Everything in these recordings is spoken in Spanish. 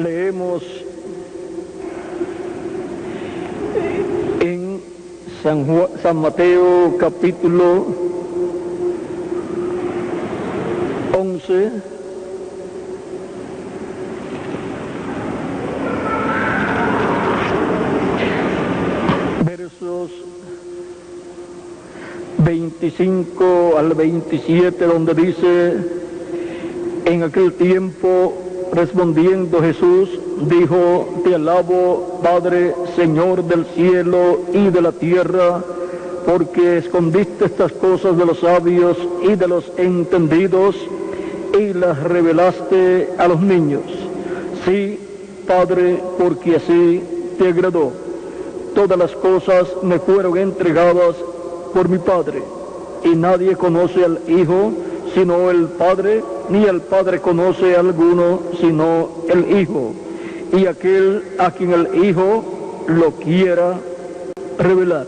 Leemos en San Mateo capítulo 11, versos 25 al 27, donde dice: en aquel tiempo, respondiendo Jesús, dijo: te alabo, Padre, Señor del cielo y de la tierra, porque escondiste estas cosas de los sabios y de los entendidos y las revelaste a los niños. Sí, Padre, porque así te agradó. Todas las cosas me fueron entregadas por mi Padre, y nadie conoce al Hijo sino el Padre, ni el Padre conoce a alguno sino el Hijo, y aquel a quien el Hijo lo quiera revelar.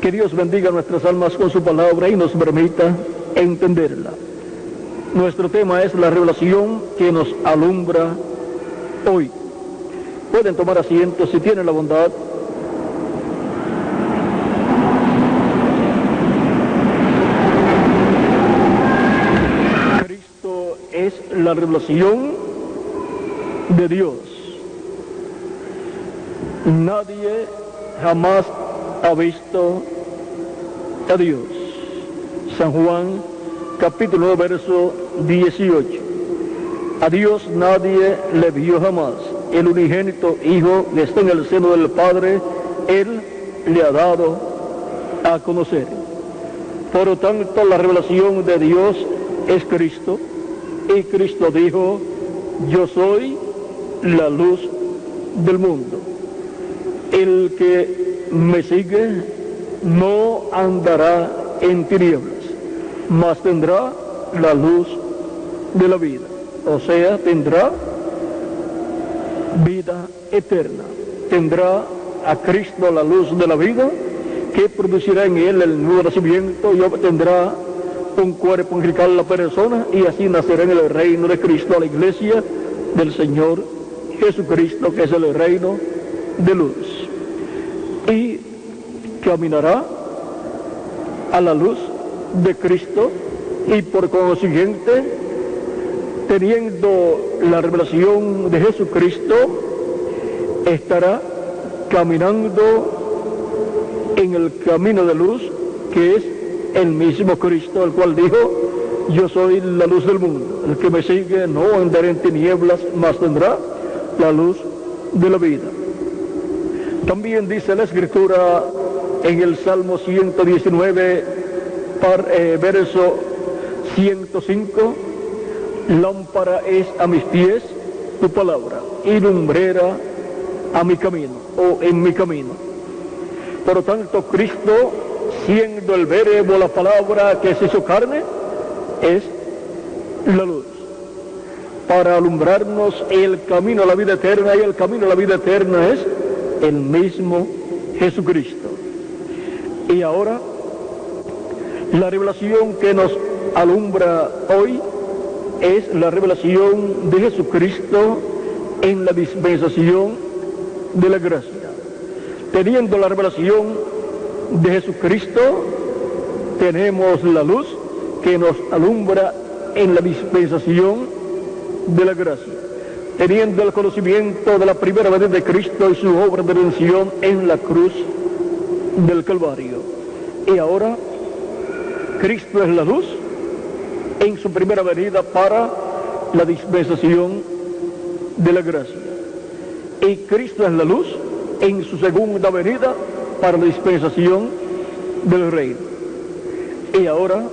Que Dios bendiga nuestras almas con su palabra y nos permita entenderla. Nuestro tema es la revelación que nos alumbra hoy. Pueden tomar asiento si tienen la bondad. Cristo es la revelación de Dios. Nadie jamás ha visto a Dios. San Juan capítulo 9, verso 18. A Dios nadie le vio jamás. El unigénito Hijo que está en el seno del Padre, Él le ha dado a conocer. Por lo tanto, la revelación de Dios es Cristo, y Cristo dijo: yo soy la luz del mundo. El que me sigue no andará en tinieblas, mas tendrá la luz de la vida. O sea, tendrá vida eterna. Tendrá a Cristo, la luz de la vida, que producirá en él el nuevo nacimiento, y obtendrá un cuerpo angelical la persona, y así nacerá en el reino de Cristo, la iglesia del Señor Jesucristo, que es el reino de luz. Y caminará a la luz de Cristo, y por consiguiente, teniendo la revelación de Jesucristo, estará caminando en el camino de luz, que es el mismo Cristo, el cual dijo: yo soy la luz del mundo. El que me sigue no andará en tinieblas, mas tendrá la luz de la vida. También dice la Escritura en el Salmo 119, verso 105: lámpara es a mis pies tu palabra, y lumbrera a mi camino, o en mi camino. Por lo tanto, Cristo, siendo el verbo, la palabra que se hizo carne, es la luz, para alumbrarnos el camino a la vida eterna, y el camino a la vida eterna es el mismo Jesucristo. Y ahora, la revelación que nos alumbra hoy es la revelación de Jesucristo en la dispensación de la gracia. Teniendo la revelación de Jesucristo, tenemos la luz que nos alumbra en la dispensación de la gracia. Teniendo el conocimiento de la primera venida de Cristo y su obra de redención en la cruz del Calvario. Y ahora, Cristo es la luz en su primera venida para la dispensación de la gracia. Y Cristo es la luz en su segunda venida para la dispensación del reino. Y ahora,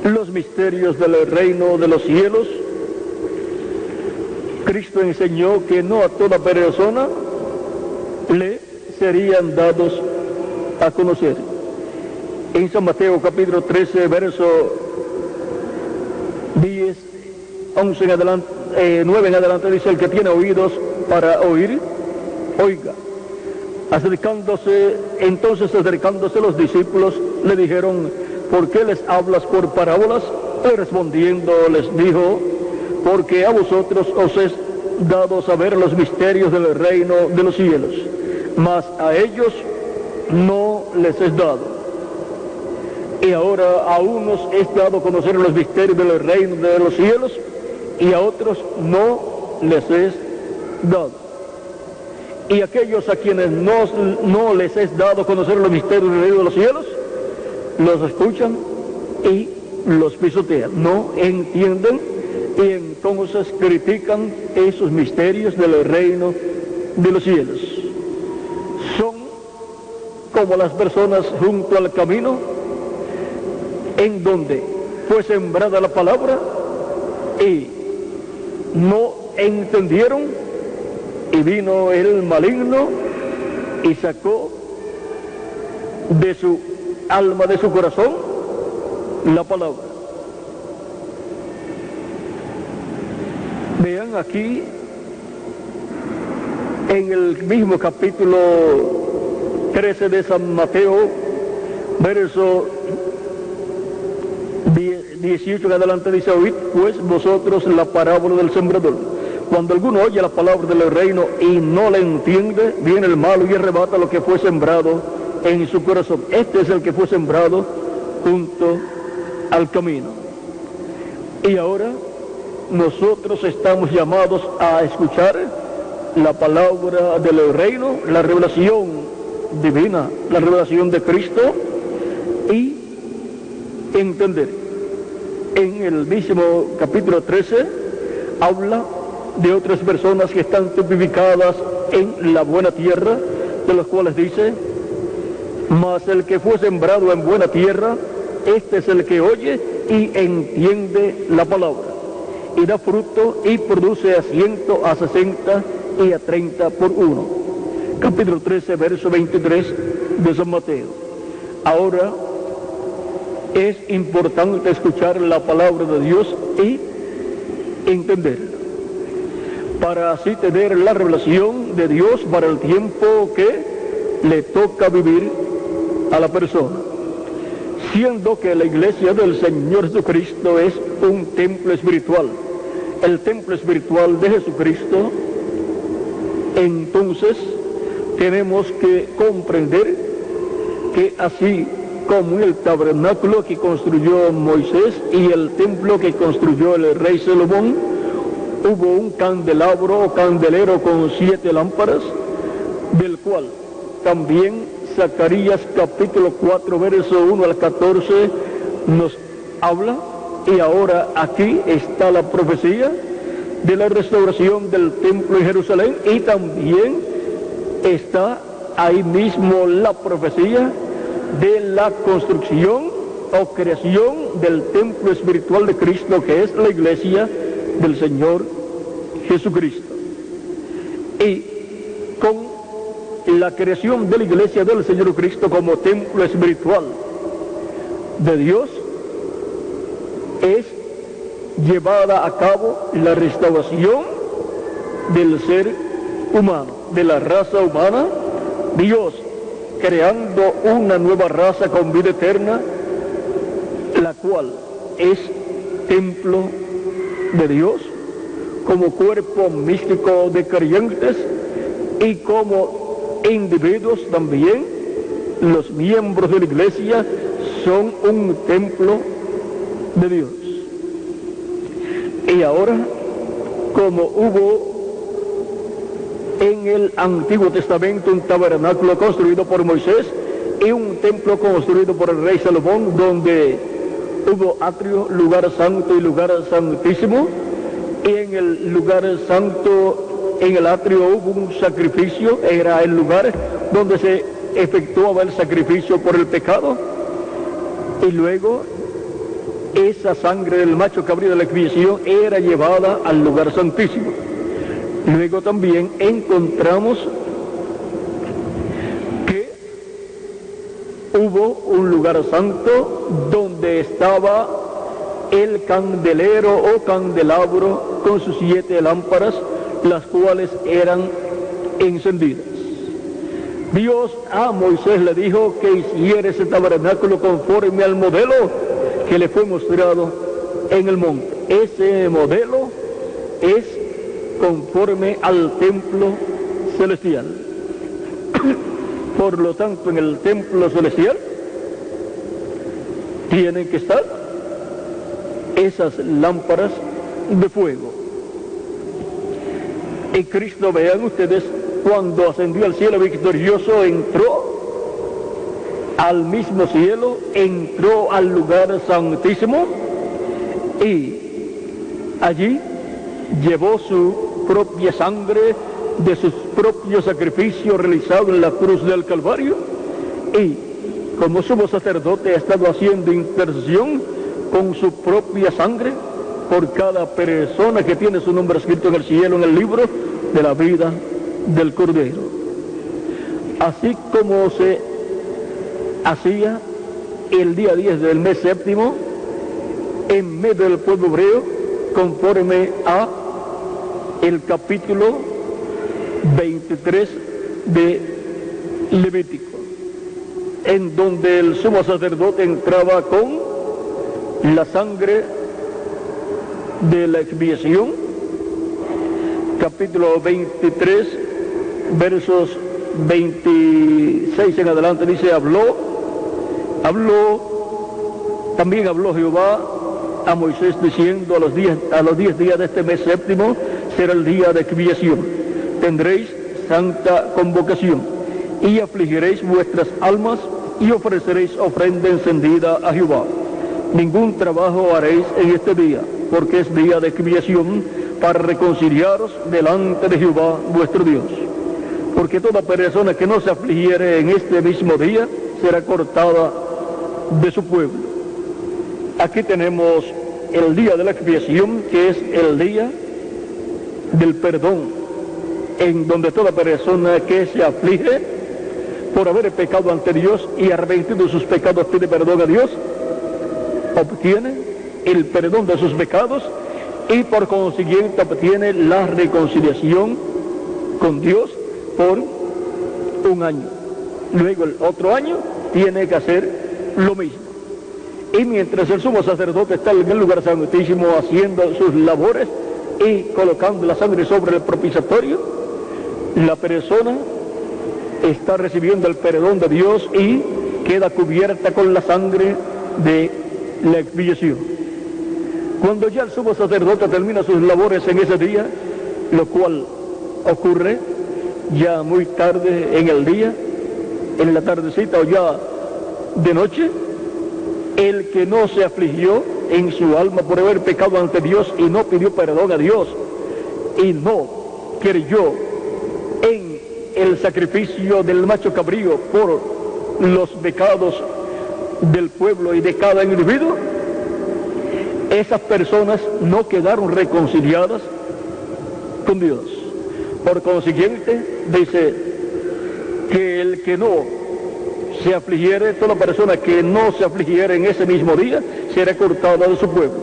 los misterios del reino de los cielos. Cristo enseñó que no a toda persona le serían dados a conocer. En San Mateo capítulo 13, verso 10, 11 en adelante, 9 en adelante, dice: el que tiene oídos para oír, oiga. Entonces acercándose los discípulos, le dijeron: ¿por qué les hablas por parábolas? Y respondiendo les dijo: porque a vosotros os es dado saber los misterios del reino de los cielos, mas a ellos no les es dado. Y ahora a unos es dado conocer los misterios del reino de los cielos, y a otros no les es dado. Y aquellos a quienes no les es dado conocer los misterios del reino de los cielos, los escuchan y los pisotean, no entienden, y entonces critican esos misterios del reino de los cielos. Son como las personas junto al camino, en donde fue sembrada la palabra y no entendieron, y vino el maligno y sacó de su alma, de su corazón, la palabra. Vean aquí en el mismo capítulo 13 de San Mateo, verso 18 en adelante, dice: oíd pues vosotros la parábola del sembrador. Cuando alguno oye la palabra del reino y no la entiende, viene el malo y arrebata lo que fue sembrado en su corazón. Este es el que fue sembrado junto al camino. Y ahora nosotros estamos llamados a escuchar la palabra del reino, la revelación divina, la revelación de Cristo, y entender. En el mismo capítulo 13 habla de otras personas que están tipificadas en la buena tierra, de los cuales dice: mas el que fue sembrado en buena tierra, este es el que oye y entiende la palabra, y da fruto y produce a 100, a 60 y a 30 por uno. Capítulo 13, verso 23 de San Mateo. Ahora es importante escuchar la palabra de Dios y entenderla, para así tener la revelación de Dios para el tiempo que le toca vivir a la persona. Siendo que la iglesia del Señor Jesucristo es un templo espiritual, el templo espiritual de Jesucristo, entonces tenemos que comprender que así como el tabernáculo que construyó Moisés y el templo que construyó el rey Salomón, hubo un candelabro o candelero con 7 lámparas, del cual también Zacarías capítulo 4, verso 1 al 14 nos habla. Y ahora aquí está la profecía de la restauración del templo en Jerusalén, y también está ahí mismo la profecía de la construcción o creación del templo espiritual de Cristo, que es la iglesia del Señor Jesucristo. Y con la creación de la iglesia del Señor Cristo como templo espiritual de Dios, es llevada a cabo la restauración del ser humano, de la raza humana, Dios creando una nueva raza con vida eterna, la cual es templo de Dios, como cuerpo místico de creyentes, y como individuos también, los miembros de la iglesia son un templo de Dios. Y ahora, como hubo en el Antiguo Testamento un tabernáculo construido por Moisés y un templo construido por el rey Salomón, donde hubo atrio, lugar santo y lugar santísimo, y en el lugar santo, en el atrio hubo un sacrificio, era el lugar donde se efectuaba el sacrificio por el pecado, y luego esa sangre del macho cabrío de la expiación era llevada al lugar santísimo. Luego también encontramos que hubo un lugar santo donde estaba el candelero o candelabro con sus 7 lámparas, las cuales eran encendidas. Dios a Moisés le dijo que hiciera ese tabernáculo conforme al modelo que le fue mostrado en el monte. Ese modelo es conforme al templo celestial. Por lo tanto, en el templo celestial tienen que estar esas lámparas de fuego. Y Cristo, vean ustedes, cuando ascendió al cielo victorioso, entró al mismo cielo, entró al lugar santísimo y allí llevó su propia sangre de sus propios sacrificios realizados en la cruz del Calvario, y como sumo sacerdote ha estado haciendo intercesión con su propia sangre por cada persona que tiene su nombre escrito en el cielo, en el libro de la vida del Cordero. Así como se hacía el día 10 del mes séptimo en medio del pueblo hebreo, conforme a el capítulo 23 de Levítico, en donde el sumo sacerdote entraba con la sangre de la expiación, capítulo 23, versos 26 en adelante, dice: también habló Jehová a Moisés diciendo: a los 10 días de este mes séptimo será el día de expiación, tendréis santa convocación, y afligiréis vuestras almas, y ofreceréis ofrenda encendida a Jehová. Ningún trabajo haréis en este día, porque es día de expiación, para reconciliaros delante de Jehová vuestro Dios. Porque toda persona que no se afligiere en este mismo día será cortada de su pueblo. Aquí tenemos el día de la expiación, que es el día del perdón, en donde toda persona que se aflige por haber pecado ante Dios y arrepentido de sus pecados pide perdón a Dios, obtiene el perdón de sus pecados y por consiguiente obtiene la reconciliación con Dios por un año. Luego el otro año tiene que hacer lo mismo. Y mientras el sumo sacerdote está en el lugar santísimo haciendo sus labores y colocando la sangre sobre el propiciatorio, la persona está recibiendo el perdón de Dios y queda cubierta con la sangre de la expiación. Cuando ya el sumo sacerdote termina sus labores en ese día, lo cual ocurre ya muy tarde en el día, en la tardecita o ya de noche, el que no se afligió en su alma por haber pecado ante Dios y no pidió perdón a Dios y no creyó en el sacrificio del macho cabrío por los pecados del pueblo y de cada individuo, esas personas no quedaron reconciliadas con Dios. Por consiguiente, dice que el que no se afligiere, toda persona que no se afligiere en ese mismo día, será cortada de su pueblo.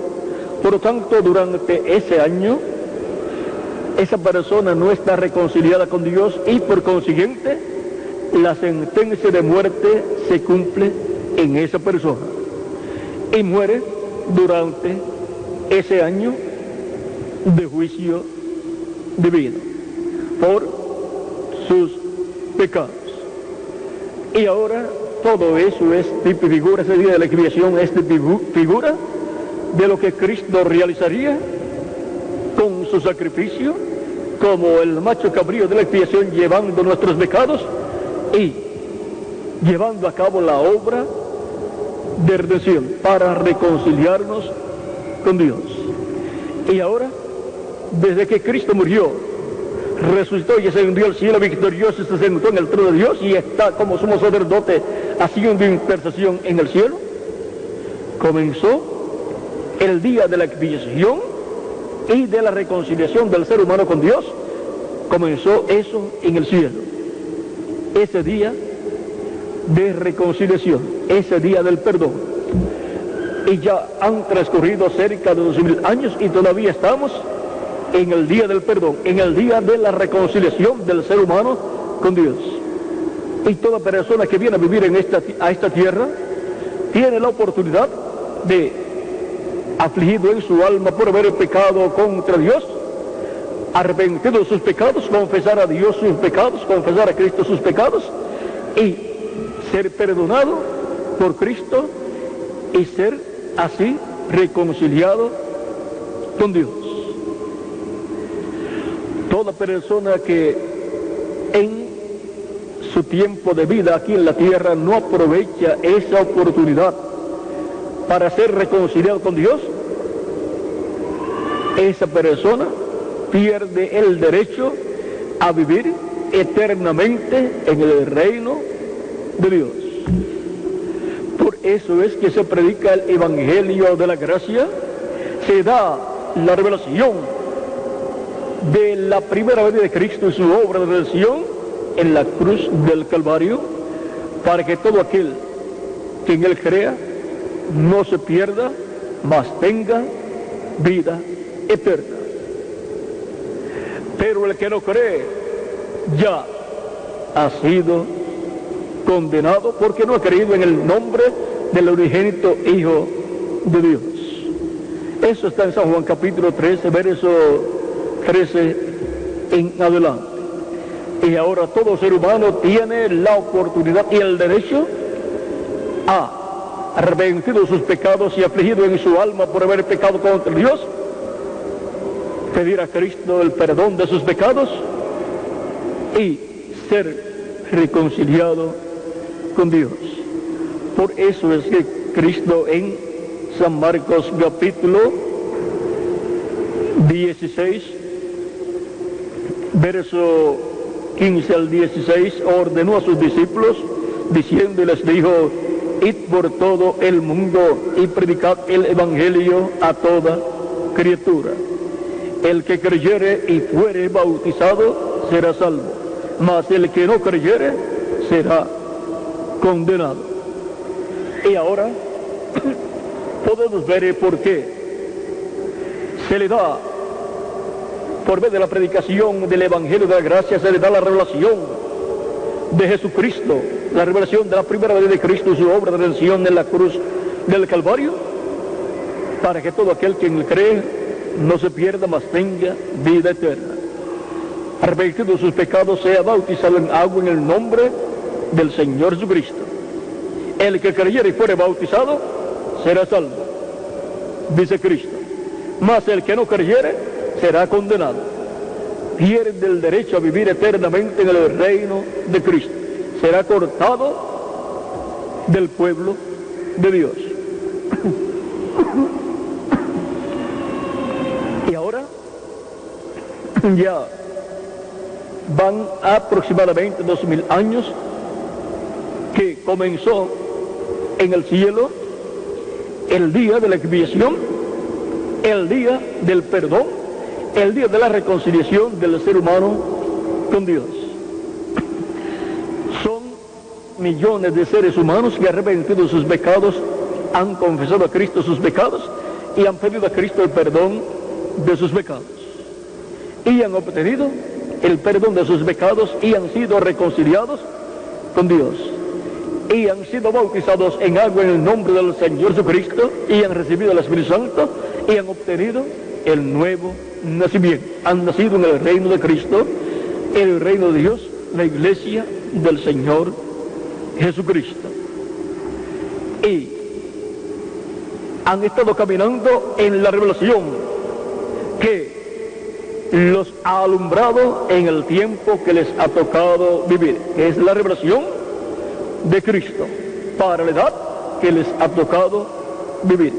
Por lo tanto, durante ese año, esa persona no está reconciliada con Dios y por consiguiente, la sentencia de muerte se cumple en esa persona. Y muere durante ese año de juicio divino por sus pecados. Y ahora todo eso es tipo y figura, ese día de la expiación es tipo y figura de lo que Cristo realizaría con su sacrificio, como el macho cabrío de la expiación, llevando nuestros pecados y llevando a cabo la obra de redención para reconciliarnos con Dios. Y ahora, desde que Cristo murió, resucitó y ascendió al cielo victorioso y se sentó en el trono de Dios y está como sumo sacerdote haciendo intercesión en el cielo, comenzó el día de la expiación y de la reconciliación del ser humano con Dios. Comenzó eso en el cielo, ese día de reconciliación, ese día del perdón. Y ya han transcurrido cerca de 2000 años y todavía estamos en el día del perdón, en el día de la reconciliación del ser humano con Dios. Y toda persona que viene a vivir a esta tierra tiene la oportunidad de, afligido en su alma por haber pecado contra Dios, arrepentido de sus pecados, confesar a Dios sus pecados, confesar a Cristo sus pecados y ser perdonado por Cristo y ser así reconciliado con Dios. Toda persona que en su tiempo de vida aquí en la tierra no aprovecha esa oportunidad para ser reconciliado con Dios, esa persona pierde el derecho a vivir eternamente en el reino de Dios. Por eso es que se predica el Evangelio de la gracia, se da la revelación de la primera venida de Cristo y su obra de redención en la cruz del Calvario, para que todo aquel que en él crea no se pierda, mas tenga vida eterna. Pero el que no cree ya ha sido condenado porque no ha creído en el nombre del unigénito Hijo de Dios. Eso está en San Juan capítulo 13, verso 13 en adelante. Y ahora todo ser humano tiene la oportunidad y el derecho a, arrepentido de sus pecados y afligido en su alma por haber pecado contra Dios, pedir a Cristo el perdón de sus pecados y ser reconciliado con Dios. Por eso es que Cristo en San Marcos capítulo 16, verso 15 al 16, ordenó a sus discípulos diciendo y les dijo: id por todo el mundo y predicad el Evangelio a toda criatura. El que creyere y fuere bautizado será salvo, mas el que no creyere será condenado. Y ahora podemos ver por qué se le da, por medio de la predicación del Evangelio de la gracia, se le da la revelación de Jesucristo, la revelación de la primera venida de Cristo y su obra de redención en la cruz del Calvario, para que todo aquel que en él cree no se pierda, mas tenga vida eterna. Arrepentido de sus pecados, sea bautizado en agua en el nombre del Señor Jesucristo. El que creyere y fuere bautizado será salvo, dice Cristo. Mas el que no creyere será condenado. Pierde el derecho a vivir eternamente en el reino de Cristo. Será cortado del pueblo de Dios. Y ahora ya van aproximadamente 2000 años que comenzó en el cielo el día de la expiación, el día del perdón, el día de la reconciliación del ser humano con Dios. Son millones de seres humanos que, arrepentidos de sus pecados, han confesado a Cristo sus pecados y han pedido a Cristo el perdón de sus pecados. Y han obtenido el perdón de sus pecados y han sido reconciliados con Dios. Y han sido bautizados en agua en el nombre del Señor Jesucristo y han recibido el Espíritu Santo y han obtenido el nuevo nacimiento. Han nacido en el reino de Cristo, en el reino de Dios, la iglesia del Señor Jesucristo. Y han estado caminando en la revelación que los ha alumbrado en el tiempo que les ha tocado vivir, que es la revelación de Cristo para la edad que les ha tocado vivir.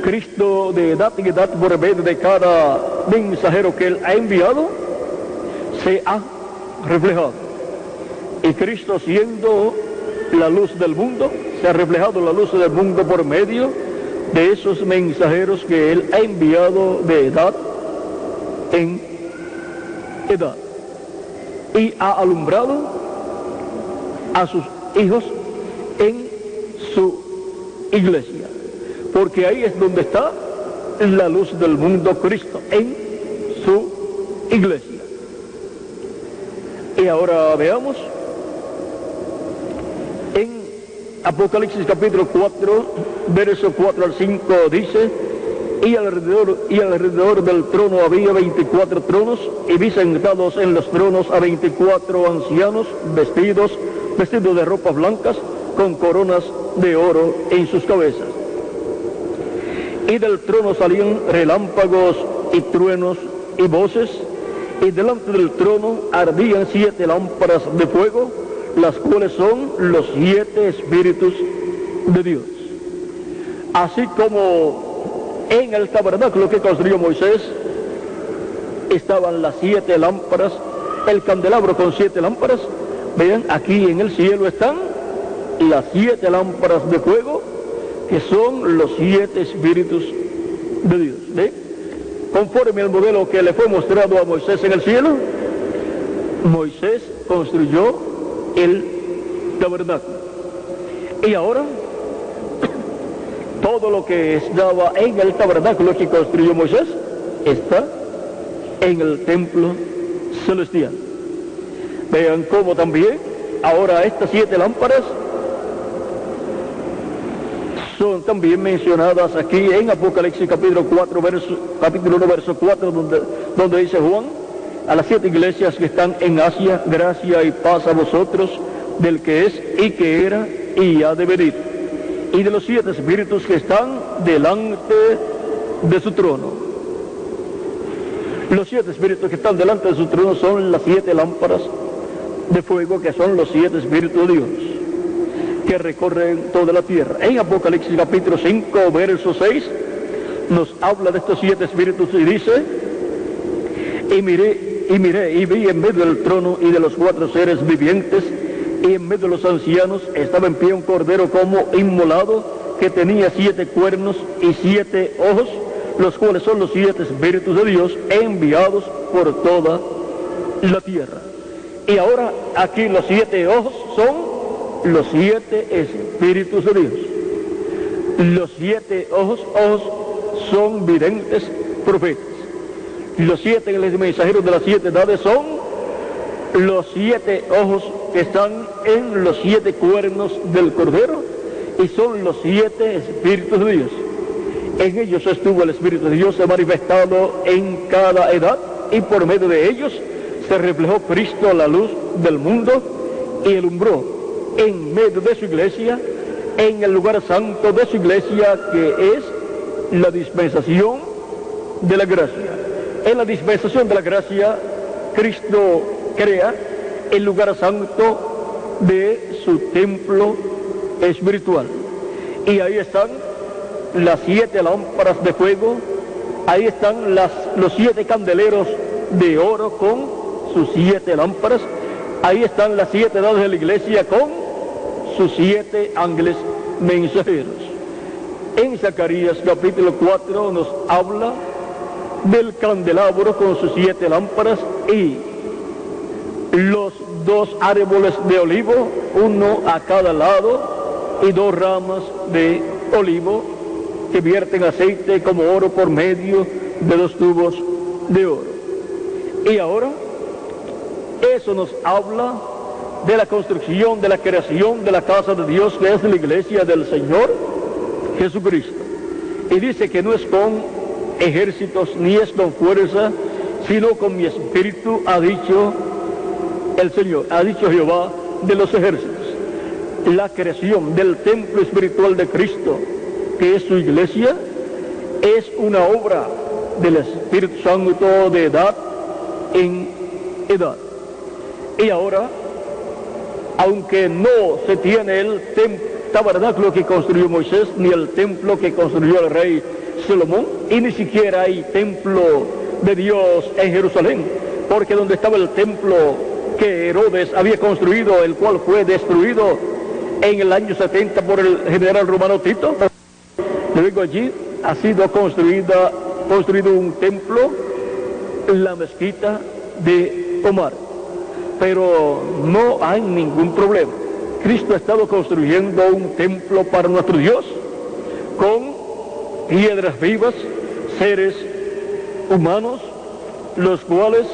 Cristo de edad en edad, por medio de cada mensajero que Él ha enviado, se ha reflejado. Y Cristo, siendo la luz del mundo, se ha reflejado la luz del mundo por medio de esos mensajeros que Él ha enviado de edad en edad. Y ha alumbrado a sus hijos en su iglesia, porque ahí es donde está la luz del mundo, Cristo, en su iglesia. Y ahora veamos en Apocalipsis capítulo 4, verso 4 al 5, dice: y alrededor del trono había 24 tronos, y vi sentados en los tronos a 24 ancianos vestidos de ropas blancas, con coronas de oro en sus cabezas. Y del trono salían relámpagos y truenos y voces, y delante del trono ardían 7 lámparas de fuego, las cuales son los 7 espíritus de Dios. Así como en el tabernáculo que construyó Moisés estaban las 7 lámparas, el candelabro con 7 lámparas, vean, aquí en el cielo están las 7 lámparas de fuego, que son los 7 espíritus de Dios. ¿Ve? Conforme al modelo que le fue mostrado a Moisés en el cielo, Moisés construyó el tabernáculo. Y ahora, todo lo que estaba en el tabernáculo que construyó Moisés está en el templo celestial. Vean cómo también ahora estas 7 lámparas son también mencionadas aquí en Apocalipsis capítulo 1, verso 4, donde dice Juan: a las 7 iglesias que están en Asia, gracia y paz a vosotros, del que es y que era y ha de venir, y de los 7 espíritus que están delante de su trono. Los 7 espíritus que están delante de su trono son las 7 lámparas de fuego, que son los 7 espíritus de Dios, que recorren toda la tierra. En Apocalipsis capítulo 5, verso 6, nos habla de estos 7 espíritus y dice: y miré y vi en medio del trono y de los 4 seres vivientes, y en medio de los ancianos estaba en pie un cordero como inmolado, que tenía 7 cuernos y 7 ojos, los cuales son los 7 espíritus de Dios enviados por toda la tierra. Y ahora aquí los 7 ojos son los 7 espíritus de Dios. Los 7 ojos son videntes profetas. Los 7 mensajeros de las 7 edades son los 7 ojos que están en los 7 cuernos del cordero, y son los 7 espíritus de Dios. En ellos estuvo el Espíritu de Dios manifestado en cada edad, y por medio de ellos se reflejó Cristo, la luz del mundo, y alumbró en medio de su iglesia, en el lugar santo de su iglesia, que es la dispensación de la gracia. En la dispensación de la gracia, Cristo crea el lugar santo de su templo espiritual. Y ahí están las 7 lámparas de fuego, ahí están los 7 candeleros de oro con sus 7 lámparas, ahí están las 7 edades de la iglesia con sus 7 ángeles mensajeros. En Zacarías capítulo 4 nos habla del candelabro con sus 7 lámparas y los 2 árboles de olivo, uno a cada lado, y 2 ramas de olivo que vierten aceite como oro por medio de 2 tubos de oro. Y ahora eso nos habla de la construcción, de la creación de la casa de Dios, que es la iglesia del Señor Jesucristo. Y dice que no es con ejércitos ni es con fuerza, sino con mi espíritu, ha dicho el Señor, ha dicho Jehová de los ejércitos. La creación del templo espiritual de Cristo, que es su iglesia, es una obra del Espíritu Santo de edad en edad. Y ahora, aunque no se tiene el tabernáculo que construyó Moisés, ni el templo que construyó el rey Salomón, y ni siquiera hay templo de Dios en Jerusalén, porque donde estaba el templo que Herodes había construido, el cual fue destruido en el año 70 por el general romano Tito, luego allí ha sido construido un templo, la mezquita de Omar. Pero no hay ningún problema. Cristo ha estado construyendo un templo para nuestro Dios con piedras vivas, seres humanos, los cuales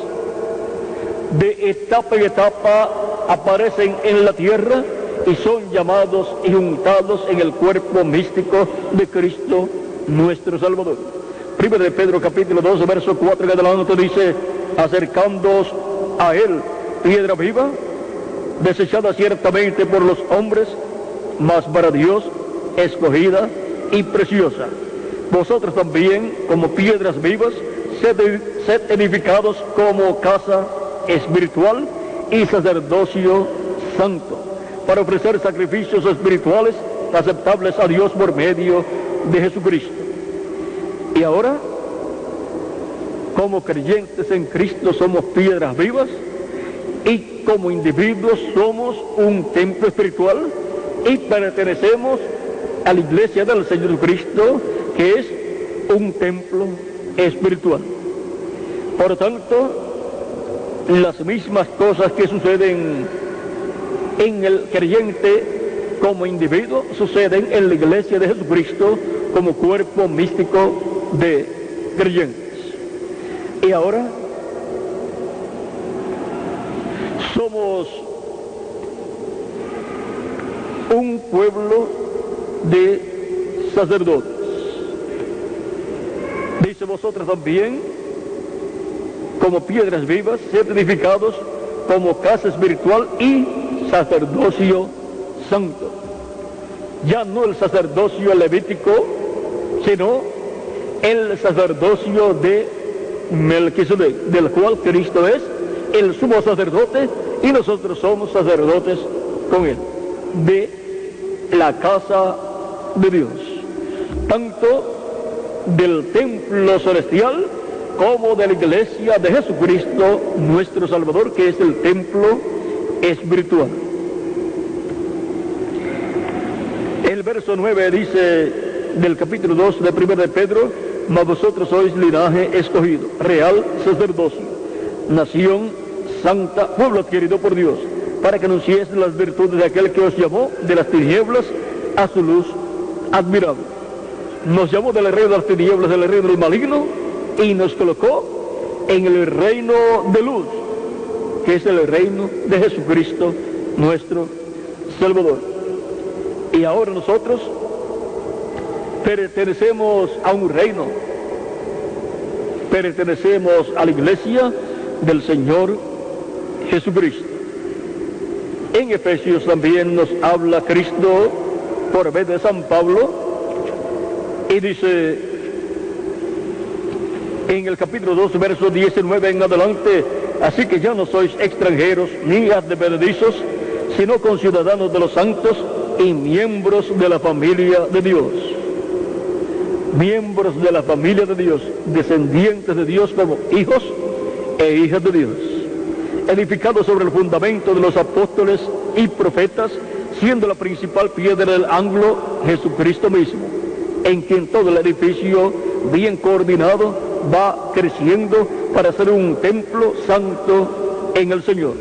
de etapa en etapa aparecen en la tierra y son llamados y untados en el cuerpo místico de Cristo nuestro Salvador. 1 de Pedro capítulo 2, verso 4 en adelante dice: acercándoos a él, piedra viva, desechada ciertamente por los hombres, mas para Dios escogida y preciosa. Vosotros también, como piedras vivas, sed edificados como casa espiritual y sacerdocio santo, para ofrecer sacrificios espirituales aceptables a Dios por medio de Jesucristo. Y ahora, como creyentes en Cristo, somos piedras vivas, y como individuos somos un templo espiritual y pertenecemos a la iglesia del Señor Cristo, que es un templo espiritual. Por tanto, las mismas cosas que suceden en el creyente como individuo suceden en la iglesia de Jesucristo como cuerpo místico de creyentes. Y ahora somos un pueblo de sacerdotes. Dice: vosotros también, como piedras vivas, sed edificados como casa espiritual y sacerdocio santo. Ya no el sacerdocio levítico, sino el sacerdocio de Melquisedec, del cual Cristo es el sumo sacerdote y nosotros somos sacerdotes con él, de la casa de Dios, tanto del templo celestial como de la iglesia de Jesucristo nuestro Salvador, que es el templo espiritual. El verso 9 dice del capítulo 2 de 1 de Pedro: mas vosotros sois linaje escogido, real sacerdocio, nación santa, pueblo adquirido por Dios, para que anunciéis las virtudes de aquel que os llamó de las tinieblas a su luz admirable. Nos llamó del reino de las tinieblas, del reino del maligno, y nos colocó en el reino de luz, que es el reino de Jesucristo nuestro Salvador. Y ahora nosotros pertenecemos a un reino, pertenecemos a la iglesia del Señor Jesucristo. En Efesios también nos habla Cristo por medio de San Pablo, y dice en el capítulo 2, verso 19 en adelante: así que ya no sois extranjeros ni advenedizos, sino conciudadanos de los santos y miembros de la familia de Dios. Miembros de la familia de Dios, descendientes de Dios como hijos e hijas de Dios, edificados sobre el fundamento de los apóstoles y profetas, siendo la principal piedra del ángulo Jesucristo mismo, en quien todo el edificio bien coordinado va creciendo para ser un templo santo en el Señor,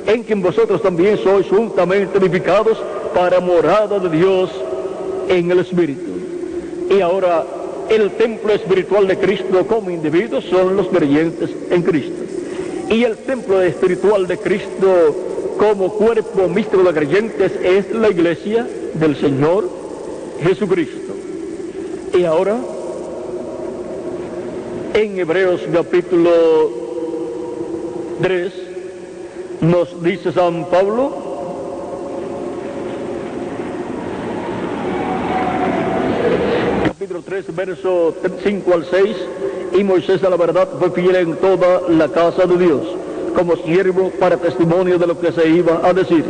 en quien vosotros también sois juntamente edificados para morada de Dios en el Espíritu. Y ahora el templo espiritual de Cristo como individuos son los creyentes en Cristo, y el templo espiritual de Cristo como cuerpo místico de creyentes es la iglesia del Señor Jesucristo. Y ahora en Hebreos capítulo 3 nos dice San Pablo: capítulo 3, verso 5 al 6: y Moisés a la verdad fue fiel en toda la casa de Dios, como siervo para testimonio de lo que se iba a decir.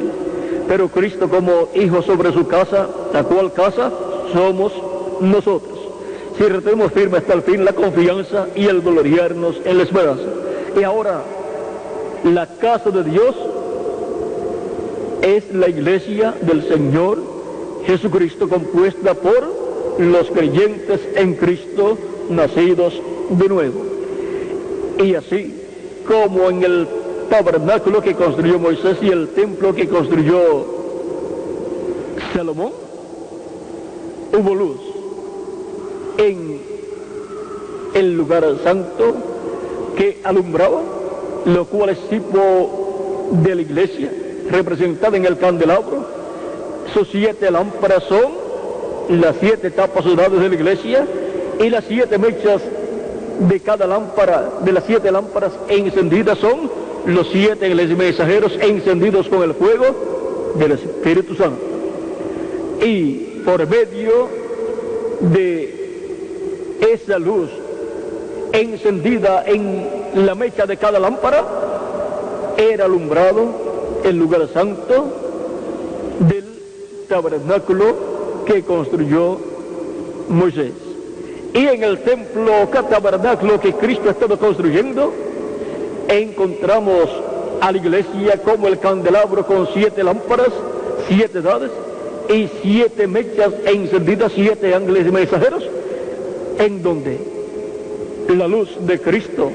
Pero Cristo como hijo sobre su casa, la cual casa somos nosotros, si retenemos firme hasta el fin la confianza y el gloriarnos en la esperanza. Y ahora la casa de Dios es la iglesia del Señor Jesucristo, compuesta por los creyentes en Cristo, nacidos de nuevo. Y así como en el tabernáculo que construyó Moisés y el templo que construyó Salomón, hubo luz en el lugar santo que alumbraba, lo cual es tipo de la iglesia representada en el candelabro. Sus 7 lámparas son las 7 tapas doradas de la iglesia, y las 7 mechas de cada lámpara, de las 7 lámparas encendidas, son los 7 ángeles mensajeros encendidos con el fuego del Espíritu Santo. Y por medio de esa luz encendida en la mecha de cada lámpara, era alumbrado el lugar santo del tabernáculo que construyó Moisés. Y en el templo tabernáculo que Cristo ha estado construyendo, encontramos a la iglesia como el candelabro con 7 lámparas, 7 edades y 7 mechas encendidas, 7 ángeles mensajeros, en donde la luz de Cristo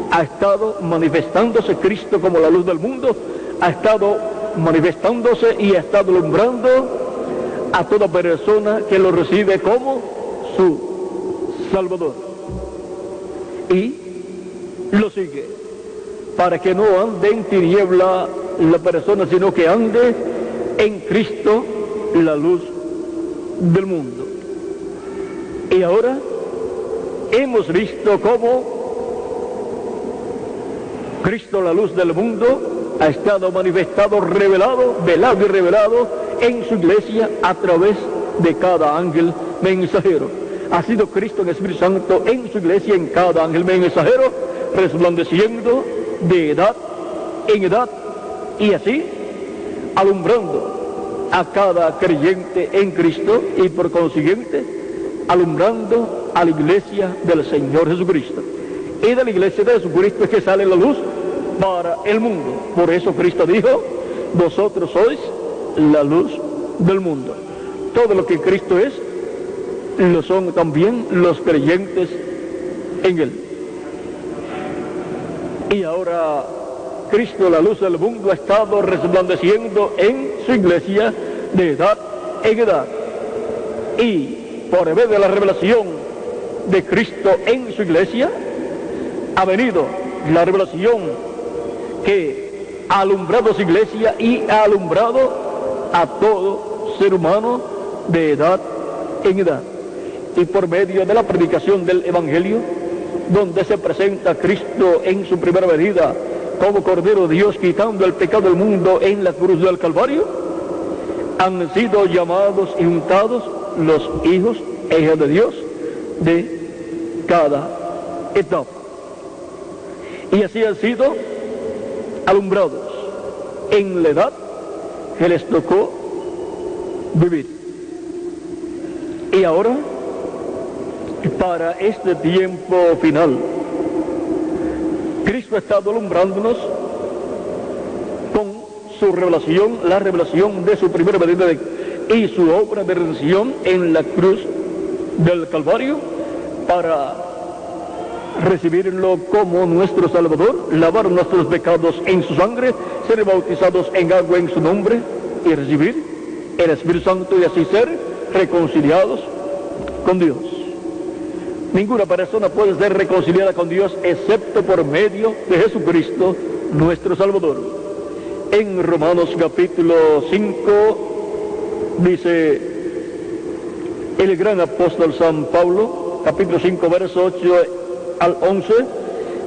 ha estado manifestándose. Cristo, como la luz del mundo, ha estado manifestándose y ha estado alumbrando a toda persona que lo recibe como su Salvador y lo sigue, para que no ande en tiniebla la persona, sino que ande en Cristo, la luz del mundo. Y ahora hemos visto cómo Cristo, la luz del mundo, ha estado manifestado, revelado, velado y revelado en su iglesia a través de cada ángel mensajero. Ha sido Cristo en Espíritu Santo en su iglesia, en cada ángel mensajero, resplandeciendo de edad en edad, y así alumbrando a cada creyente en Cristo, y por consiguiente alumbrando a la iglesia del Señor Jesucristo. Y de la iglesia de Jesucristo es que sale la luz para el mundo. Por eso Cristo dijo: vosotros sois la luz del mundo. Todo lo que Cristo es, lo son también los creyentes en Él. Y ahora Cristo, la luz del mundo, ha estado resplandeciendo en su iglesia de edad en edad. Y por medio de la revelación de Cristo en su iglesia, ha venido la revelación que ha alumbrado su iglesia y ha alumbrado a todo ser humano de edad en edad. Y por medio de la predicación del Evangelio, donde se presenta Cristo en su primera venida como Cordero de Dios, quitando el pecado del mundo en la cruz del Calvario, han sido llamados y juntados los hijos e hijas de Dios de cada etapa. Y así han sido alumbrados en la edad que les tocó vivir. Y ahora, para este tiempo final, Cristo ha estado alumbrándonos con su revelación, la revelación de su primera venida y su obra de redención en la cruz del Calvario, para recibirlo como nuestro Salvador, lavar nuestros pecados en su sangre, ser bautizados en agua en su nombre y recibir el Espíritu Santo, y así ser reconciliados con Dios. Ninguna persona puede ser reconciliada con Dios excepto por medio de Jesucristo, nuestro Salvador. En Romanos capítulo 5 dice el gran apóstol San Pablo, capítulo 5, verso 8 al 11,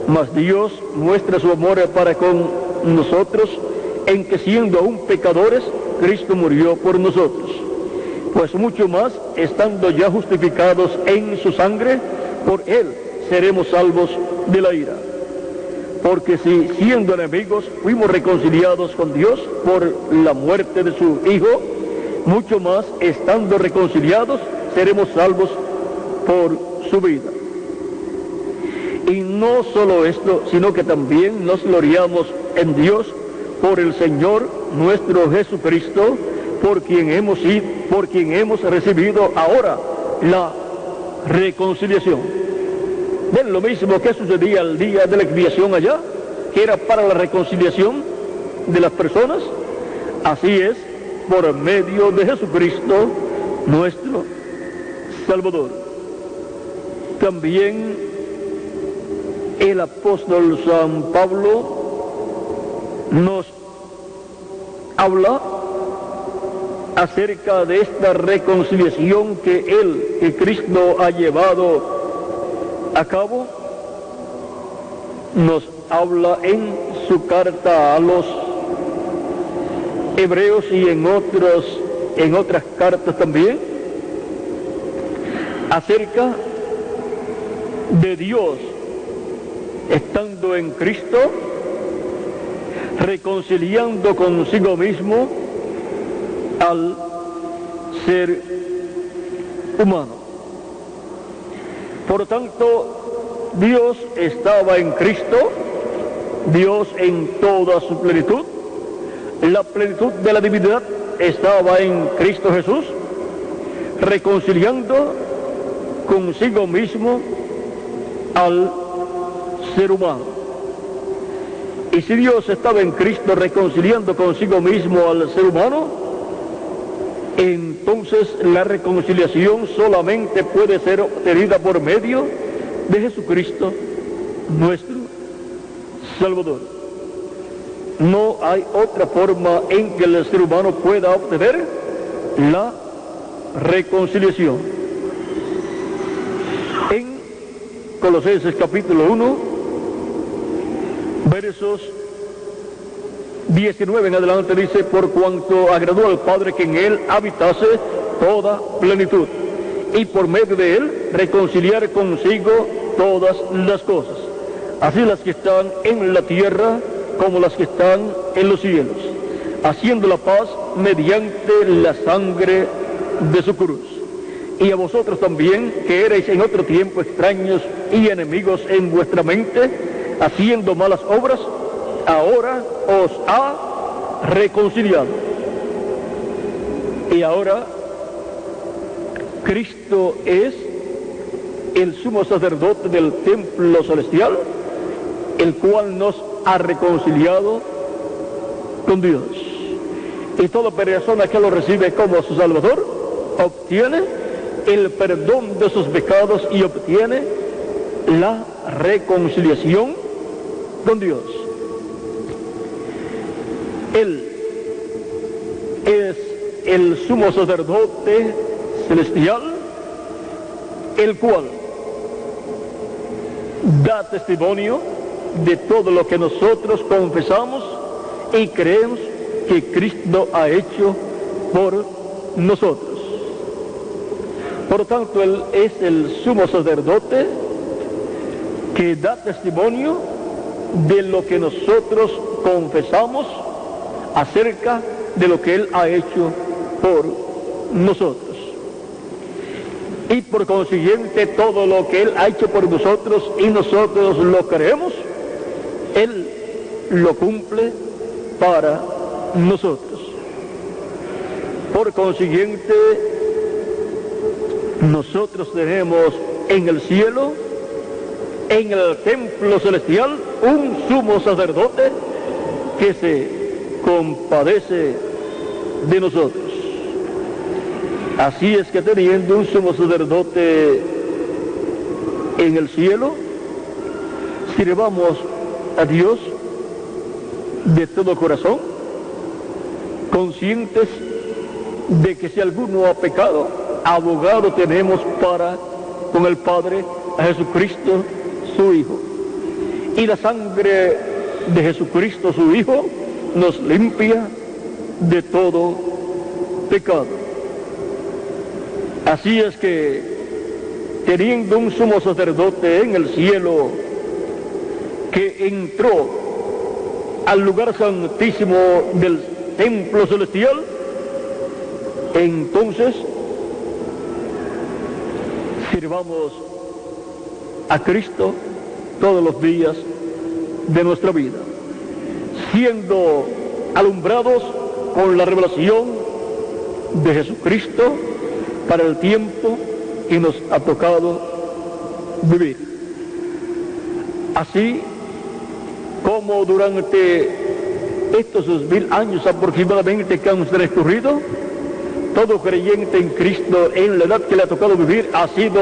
mas Dios muestra su amor para con nosotros, en que siendo aún pecadores, Cristo murió por nosotros. Pues mucho más, estando ya justificados en su sangre, por Él seremos salvos de la ira. Porque si siendo enemigos fuimos reconciliados con Dios por la muerte de su Hijo, mucho más, estando reconciliados, seremos salvos por su vida. Y no solo esto, sino que también nos gloriamos en Dios por el Señor nuestro Jesucristo, por quien hemos recibido ahora la reconciliación. Ven lo mismo que sucedía el día de la expiación allá, que era para la reconciliación de las personas. Así es, por medio de Jesucristo nuestro Salvador. También el apóstol San Pablo nos habla acerca de esta reconciliación que Cristo ha llevado a cabo, nos habla en su carta a los hebreos y en otras cartas también, acerca de Dios estando en Cristo, reconciliando consigo mismo al ser humano. Por tanto, Dios estaba en Cristo, Dios en toda su plenitud, la plenitud de la divinidad estaba en Cristo Jesús, reconciliando consigo mismo al ser humano. Y si Dios estaba en Cristo reconciliando consigo mismo al ser humano, entonces la reconciliación solamente puede ser obtenida por medio de Jesucristo, nuestro Salvador. No hay otra forma en que el ser humano pueda obtener la reconciliación. En Colosenses capítulo 1, versos 19 en adelante dice: por cuanto agradó al Padre que en él habitase toda plenitud, y por medio de él reconciliar consigo todas las cosas, así las que están en la tierra como las que están en los cielos, haciendo la paz mediante la sangre de su cruz. Y a vosotros también, que erais en otro tiempo extraños y enemigos en vuestra mente, haciendo malas obras, ahora os ha reconciliado. Y ahora Cristo es el sumo sacerdote del templo celestial, el cual nos ha reconciliado con Dios. Y toda persona que lo recibe como su Salvador obtiene el perdón de sus pecados y obtiene la reconciliación con Dios. Él es el sumo sacerdote celestial, el cual da testimonio de todo lo que nosotros confesamos y creemos que Cristo ha hecho por nosotros. Por tanto, Él es el sumo sacerdote que da testimonio de lo que nosotros confesamos acerca de lo que Él ha hecho por nosotros. Y por consiguiente, todo lo que Él ha hecho por nosotros y nosotros lo creemos, Él lo cumple para nosotros. Por consiguiente, nosotros tenemos en el cielo, en el templo celestial, un sumo sacerdote que se compadece de nosotros. Así es que teniendo un sumo sacerdote en el cielo, sirvamos a Dios de todo corazón, conscientes de que si alguno ha pecado, abogado tenemos para con el Padre, a Jesucristo su Hijo. Y la sangre de Jesucristo su Hijo nos limpia de todo pecado. Así es que, teniendo un sumo sacerdote en el cielo que entró al lugar santísimo del templo celestial, entonces sirvamos a Cristo todos los días de nuestra vida, siendo alumbrados con la revelación de Jesucristo para el tiempo que nos ha tocado vivir. Así como durante estos 2000 años aproximadamente que han transcurrido, todo creyente en Cristo en la edad que le ha tocado vivir ha sido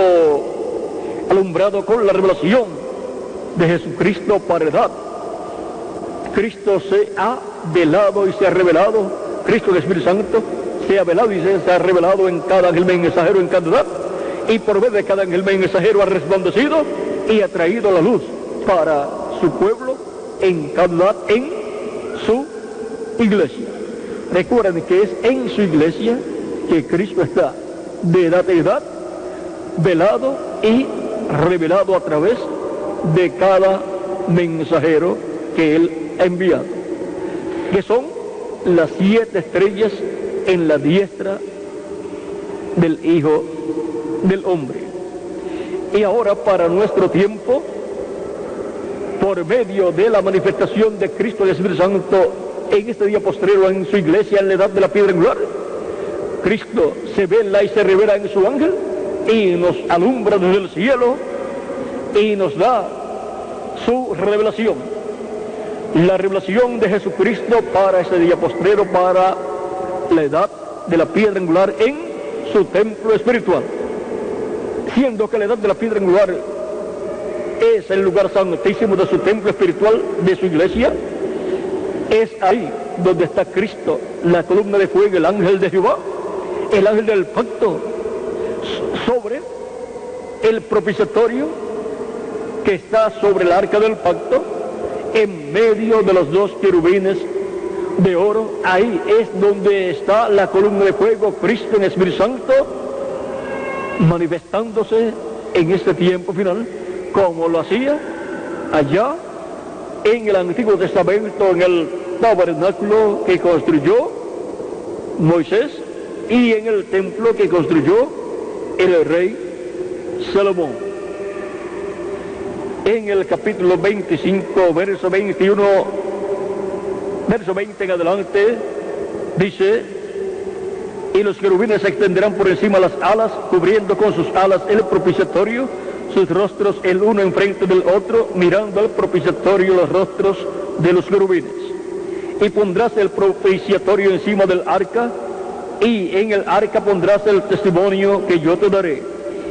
alumbrado con la revelación de Jesucristo para edad. Cristo se ha velado y se ha revelado, Cristo el Espíritu Santo se ha velado y se ha revelado en cada ángel mensajero en cada edad, y por vez de cada ángel mensajero ha resplandecido y ha traído la luz para su pueblo en cada edad, en su iglesia. Recuerden que es en su iglesia que Cristo está de edad en edad, velado y revelado a través de cada mensajero que Él ha enviado, que son las 7 estrellas en la diestra del Hijo del Hombre. Y ahora, para nuestro tiempo, por medio de la manifestación de Cristo y del Espíritu Santo en este día postrero en su iglesia en la edad de la piedra angular, Cristo se vela y se revela en su ángel y nos alumbra desde el cielo y nos da su revelación, la revelación de Jesucristo para ese día postrero, para la edad de la piedra angular en su templo espiritual, siendo que la edad de la piedra angular es el lugar santísimo de su templo espiritual, de su iglesia. Es ahí donde está Cristo, la columna de fuego, el ángel de Jehová, el ángel del pacto, sobre el propiciatorio que está sobre el arca del pacto, en medio de los 2 querubines de oro. Ahí es donde está la columna de fuego, Cristo en Espíritu Santo, manifestándose en este tiempo final, como lo hacía allá en el Antiguo Testamento, en el tabernáculo que construyó Moisés y en el templo que construyó el rey Salomón. En el capítulo 25, verso 21, verso 20 en adelante, dice: y los querubines se extenderán por encima de las alas, cubriendo con sus alas el propiciatorio, sus rostros el uno enfrente del otro, mirando al propiciatorio los rostros de los querubines. Y pondrás el propiciatorio encima del arca, y en el arca pondrás el testimonio que yo te daré.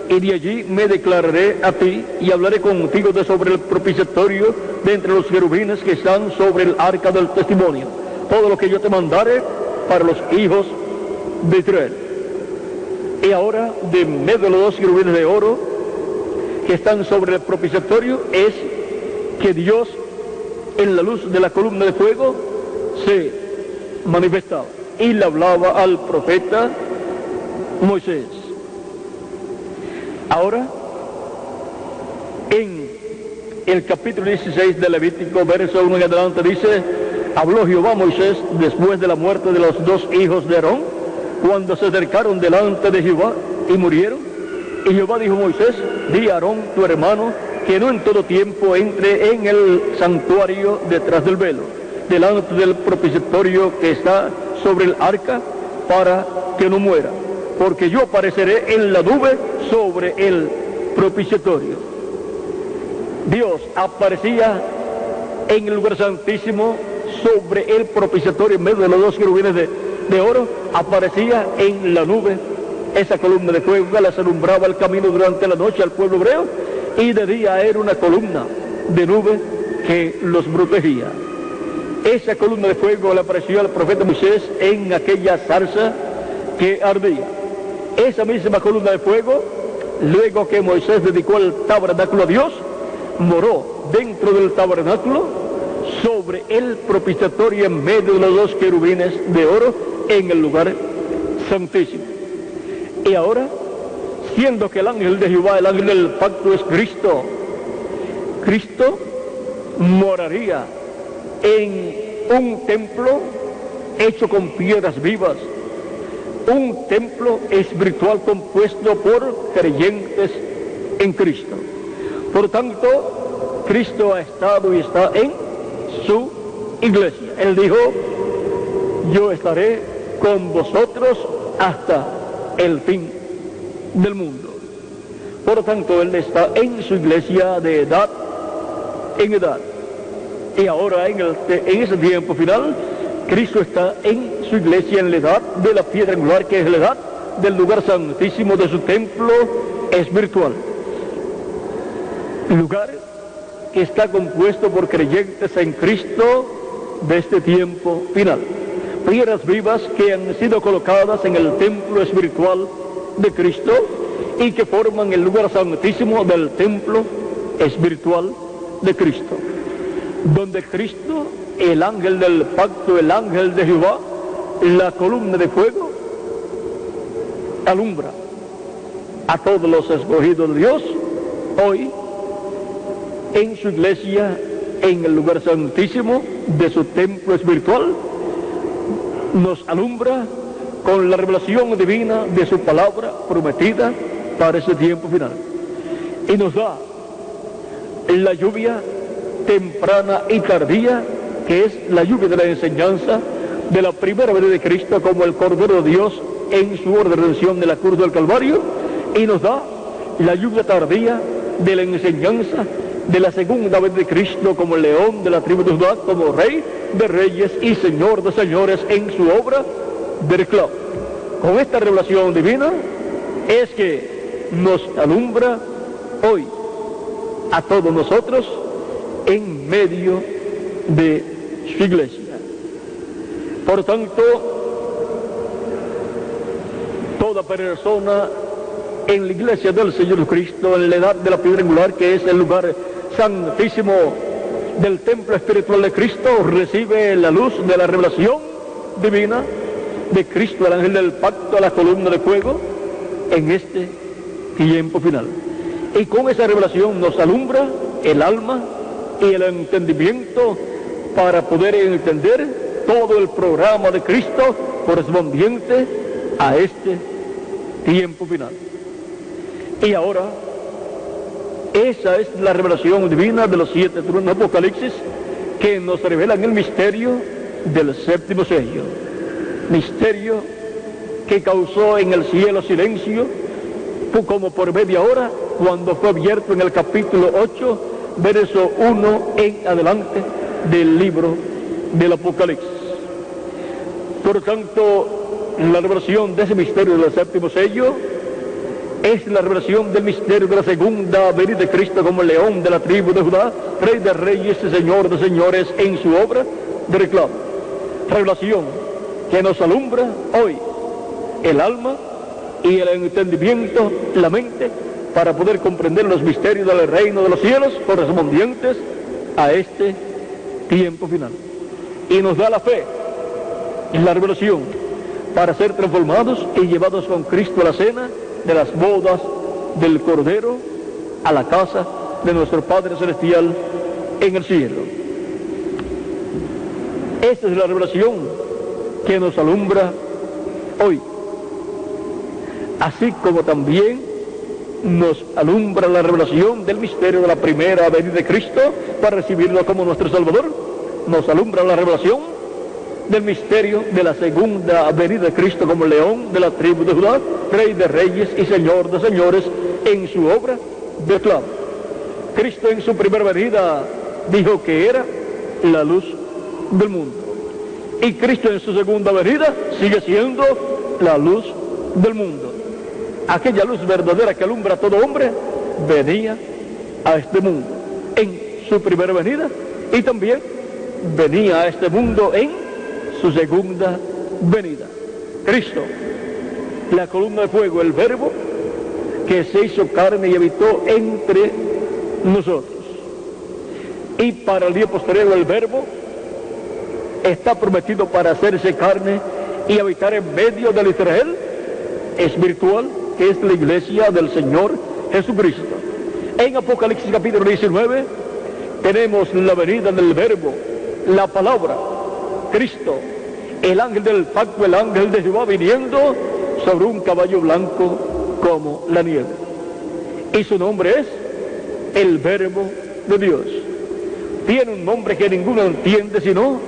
Y de allí me declararé a ti, y hablaré contigo de sobre el propiciatorio de entre los querubines que están sobre el arca del testimonio. Todo lo que yo te mandare para los hijos de Israel. Y ahora, de medio de los 2 querubines de oro que están sobre el propiciatorio, es que Dios, en la luz de la columna de fuego, se manifestaba y le hablaba al profeta Moisés. Ahora, en el capítulo 16 de Levítico, verso 1 en adelante, dice: habló Jehová a Moisés después de la muerte de los 2 hijos de Aarón, cuando se acercaron delante de Jehová y murieron. Y Jehová dijo a Moisés: di a Aarón tu hermano que no en todo tiempo entre en el santuario detrás del velo, delante del propiciatorio que está sobre el arca, para que no muera, porque yo apareceré en la nube sobre el propiciatorio. Dios aparecía en el lugar santísimo sobre el propiciatorio, en medio de los 2 querubines de oro, aparecía en la nube, esa columna de fuego que les alumbraba el camino durante la noche al pueblo hebreo, y de día era una columna de nube que los protegía. Esa columna de fuego le apareció al profeta Moisés en aquella zarza que ardía. Esa misma columna de fuego, luego que Moisés dedicó el tabernáculo a Dios, moró dentro del tabernáculo sobre el propiciatorio, en medio de los 2 querubines de oro, en el lugar santísimo. Y ahora, siendo que el ángel de Jehová, el ángel del pacto, es Cristo, Cristo moraría en un templo hecho con piedras vivas, un templo espiritual compuesto por creyentes en Cristo. Por tanto, Cristo ha estado y está en su iglesia. Él dijo: yo estaré con vosotros hasta el fin del mundo. Por tanto, Él está en su iglesia de edad en edad. Y ahora, en ese tiempo final, Cristo está en su iglesia en la edad de la piedra angular, que es la edad del lugar santísimo de su templo espiritual. Lugar que está compuesto por creyentes en Cristo de este tiempo final. Piedras vivas que han sido colocadas en el templo espiritual de Cristo y que forman el lugar santísimo del templo espiritual de Cristo, donde Cristo, el ángel del pacto, el ángel de Jehová, la columna de fuego, alumbra a todos los escogidos de Dios hoy en su iglesia, en el lugar santísimo de su templo espiritual. Nos alumbra con la revelación divina de su palabra prometida para ese tiempo final, y nos da la lluvia temprana y tardía, que es la lluvia de la enseñanza de la primera venida de Cristo como el Cordero de Dios en su obra de redención de la cruz del Calvario, y nos da la lluvia tardía de la enseñanza de la segunda venida de Cristo como el león de la tribu de Judá, como Rey de reyes y Señor de señores en su obra de reclamo. Con esta revelación divina es que nos alumbra hoy a todos nosotros en medio de su iglesia. Por tanto, toda persona en la iglesia del Señor Jesucristo, en la edad de la piedra angular, que es el lugar santísimo del templo espiritual de Cristo, recibe la luz de la revelación divina de Cristo, el ángel del pacto, la columna de fuego, en este tiempo final. Y con esa revelación nos alumbra el alma y el entendimiento para poder entender todo el programa de Cristo correspondiente a este tiempo final. Y ahora, esa es la revelación divina de los 7 tronos de Apocalipsis, que nos revelan el misterio del séptimo sello. Misterio que causó en el cielo silencio, como por media hora, cuando fue abierto en el capítulo 8, verso 1 en adelante del libro del Apocalipsis. Por tanto, la revelación de ese misterio del séptimo sello es la revelación del misterio de la segunda venida de Cristo como el león de la tribu de Judá, Rey de reyes y Señor de señores en su obra de reclamo. Revelación que nos alumbra hoy el alma y el entendimiento, la mente, para poder comprender los misterios del reino de los cielos correspondientes a este tiempo final. Y nos da la fe en la revelación para ser transformados y llevados con Cristo a la cena de las bodas del Cordero, a la casa de nuestro Padre Celestial en el cielo. Esta es la revelación que nos alumbra hoy, así como también nos alumbra la revelación del misterio de la primera venida de Cristo para recibirlo como nuestro Salvador. Nos alumbra la revelación del misterio de la segunda venida de Cristo como león de la tribu de Judá, Rey de reyes y Señor de señores en su obra de reclamo. Cristo en su primera venida dijo que era la luz del mundo, y Cristo en su segunda venida sigue siendo la luz del mundo. Aquella luz verdadera que alumbra a todo hombre venía a este mundo en su primera venida, y también venía a este mundo en su segunda venida. Cristo, la columna de fuego, el verbo que se hizo carne y habitó entre nosotros. Y para el día posterior el verbo está prometido para hacerse carne y habitar en medio del Israel espiritual, que es la iglesia del Señor Jesucristo. En Apocalipsis capítulo 19 tenemos la venida del verbo, la palabra, Cristo, el ángel del pacto, el ángel de Jehová, viniendo sobre un caballo blanco como la nieve. Y su nombre es el Verbo de Dios. Tiene un nombre que ninguno entiende sino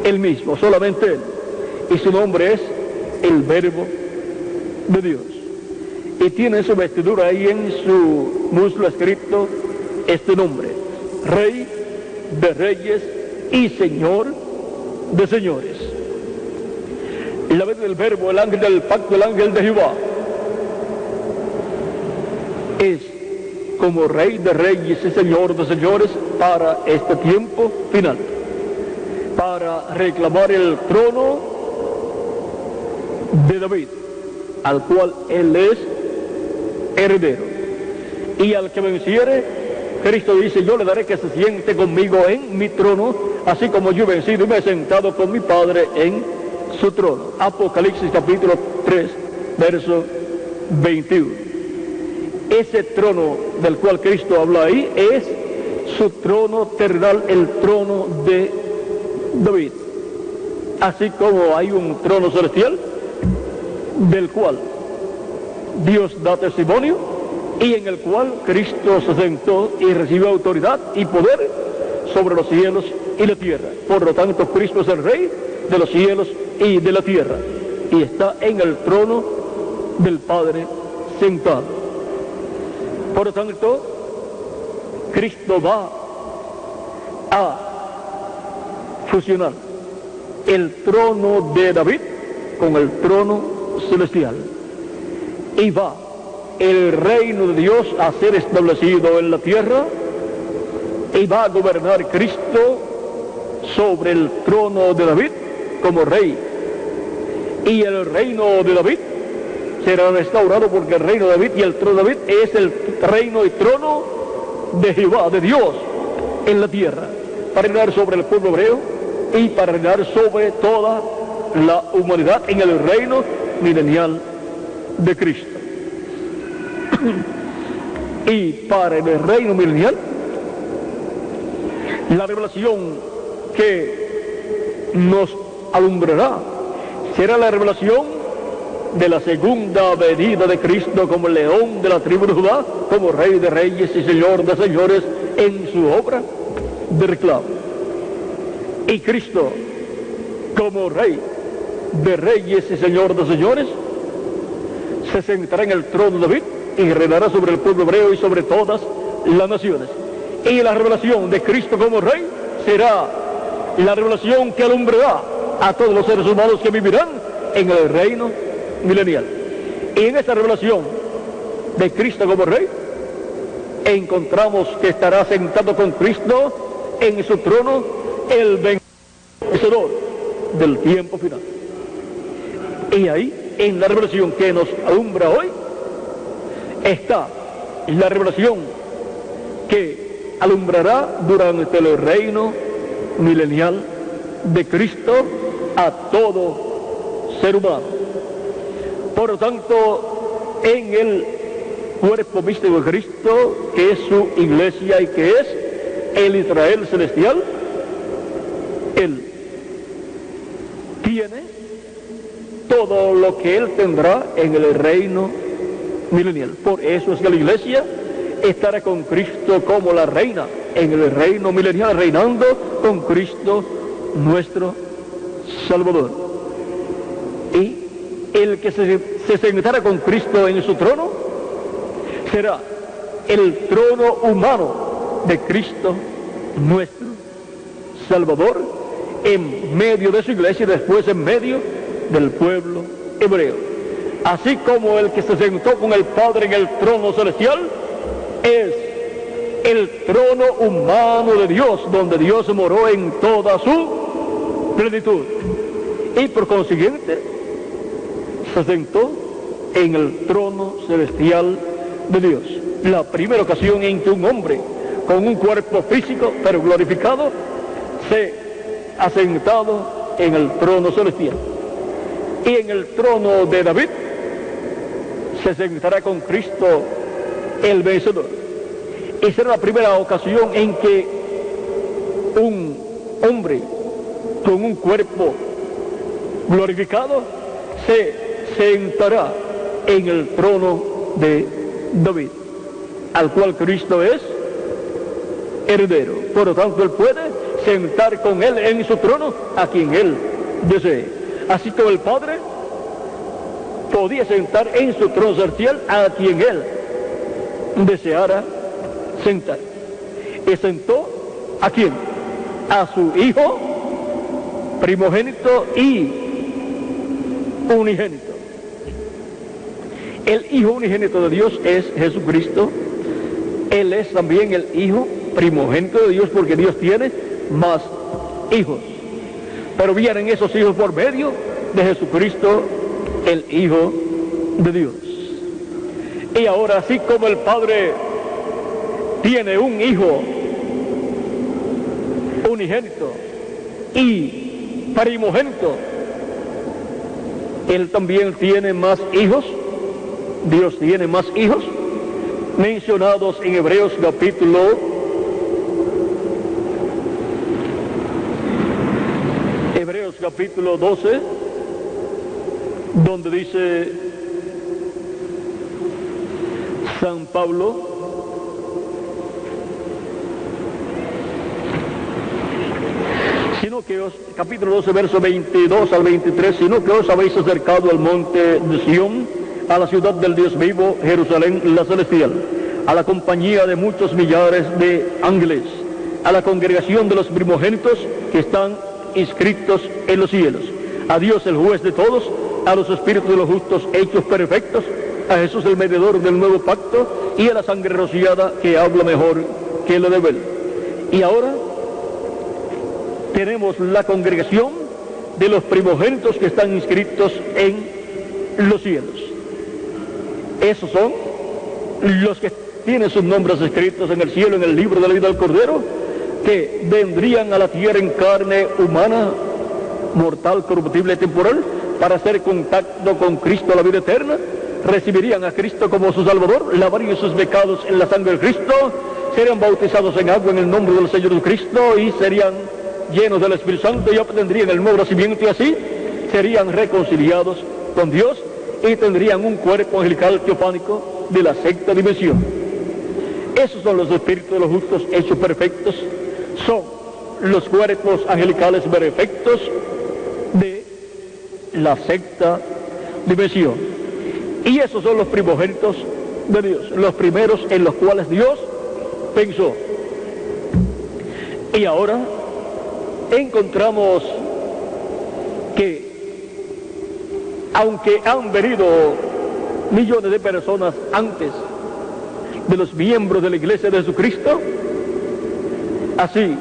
él mismo, solamente él. Y su nombre es el Verbo de Dios. Y tiene en su vestidura ahí en su muslo escrito este nombre: Rey de reyes y Señor de señores. La vez del verbo, el ángel del pacto, el ángel de Jehová, es como Rey de reyes y Señor de señores para este tiempo final, para reclamar el trono de David, al cual él es heredero, y al que venciere Cristo dice, yo le daré que se siente conmigo en mi trono, así como yo he vencido y me he sentado con mi Padre en su trono. Apocalipsis capítulo 3, verso 21. Ese trono del cual Cristo habla ahí es su trono terrenal, el trono de David. Así como hay un trono celestial del cual Dios da testimonio y en el cual Cristo se sentó y recibió autoridad y poder sobre los cielos y la tierra. Por lo tanto, Cristo es el Rey de los cielos y de la tierra y está en el trono del Padre sentado. Por lo tanto, Cristo va a fusionar el trono de David con el trono celestial y va el reino de Dios a ser establecido en la tierra y va a gobernar Cristo sobre el trono de David como rey, y el reino de David será restaurado porque el reino de David y el trono de David es el reino y trono de Jehová, de Dios en la tierra, para reinar sobre el pueblo hebreo y para reinar sobre toda la humanidad en el reino milenial de Cristo. Y para el reino milenial, la revelación que nos alumbrará será la revelación de la segunda venida de Cristo como león de la tribu de Judá, como Rey de reyes y Señor de señores en su obra de reclamo. Y Cristo como Rey de reyes y Señor de señores se sentará en el trono de David y reinará sobre el pueblo hebreo y sobre todas las naciones. Y la revelación de Cristo como Rey será la revelación que alumbrará a todos los seres humanos que vivirán en el reino milenial. Y en esta revelación de Cristo como Rey encontramos que estará sentado con Cristo en su trono el vencedor del tiempo final. Y ahí, en la revelación que nos alumbra hoy, está la revelación que alumbrará durante el reino milenial de Cristo a todo ser humano. Por lo tanto, en el cuerpo místico de Cristo, que es su iglesia y que es el Israel celestial, Él tiene todo lo que Él tendrá en el reino milenial. Por eso es que la iglesia estará con Cristo como la reina en el reino milenial, reinando con Cristo nuestro Salvador. Y el que se sentará con Cristo en su trono será el trono humano de Cristo nuestro Salvador, en medio de su iglesia y después en medio del pueblo hebreo. Así como el que se sentó con el Padre en el trono celestial es el trono humano de Dios, donde Dios moró en toda su plenitud. Y por consiguiente, se sentó en el trono celestial de Dios. La primera ocasión en que un hombre con un cuerpo físico, pero glorificado, se ha sentado en el trono celestial. Y en el trono de David se sentará con Cristo el vencedor. Y será la primera ocasión en que un hombre con un cuerpo glorificado se sentará en el trono de David, al cual Cristo es heredero. Por lo tanto, Él puede sentar con Él en su trono a quien Él desee. Así como el Padre podía sentar en su trono celestial a quien Él deseara sentar. Y sentó ¿a quién? A su Hijo primogénito y unigénito. El Hijo unigénito de Dios es Jesucristo. Él es también el Hijo primogénito de Dios, porque Dios tiene más hijos. Pero vienen esos hijos por medio de Jesucristo, el Hijo de Dios. Y ahora, así como el Padre tiene un hijo unigénito y primogénito, Él también tiene más hijos. Dios tiene más hijos mencionados en Hebreos capítulo 12, donde dice San Pablo: capítulo 12, verso 22 al 23, sino que os habéis acercado al monte de Sión, a la ciudad del Dios vivo, Jerusalén la celestial, a la compañía de muchos millares de ángeles, a la congregación de los primogénitos que están inscritos en los cielos, a Dios el juez de todos, a los espíritus de los justos hechos perfectos, a Jesús el mediador del nuevo pacto, y a la sangre rociada que habla mejor que la de Abel. Y ahora tenemos la congregación de los primogénitos que están inscritos en los cielos. Esos son los que tienen sus nombres escritos en el cielo, en el libro de la vida del Cordero, que vendrían a la tierra en carne humana, mortal, corruptible y temporal, para hacer contacto con Cristo a la vida eterna. Recibirían a Cristo como su Salvador, lavarían sus pecados en la sangre de Cristo, serían bautizados en agua en el nombre del Señor Jesucristo y serían llenos del Espíritu Santo y obtendrían el nuevo nacimiento, y así serían reconciliados con Dios y tendrían un cuerpo angelical teofánico de la sexta dimensión. Esos son los espíritus de los justos hechos perfectos, son los cuerpos angelicales perfectos de la sexta dimensión. Y esos son los primogénitos de Dios, los primeros en los cuales Dios pensó. Y ahora encontramos que, aunque han venido millones de personas antes de los miembros de la Iglesia de Jesucristo, así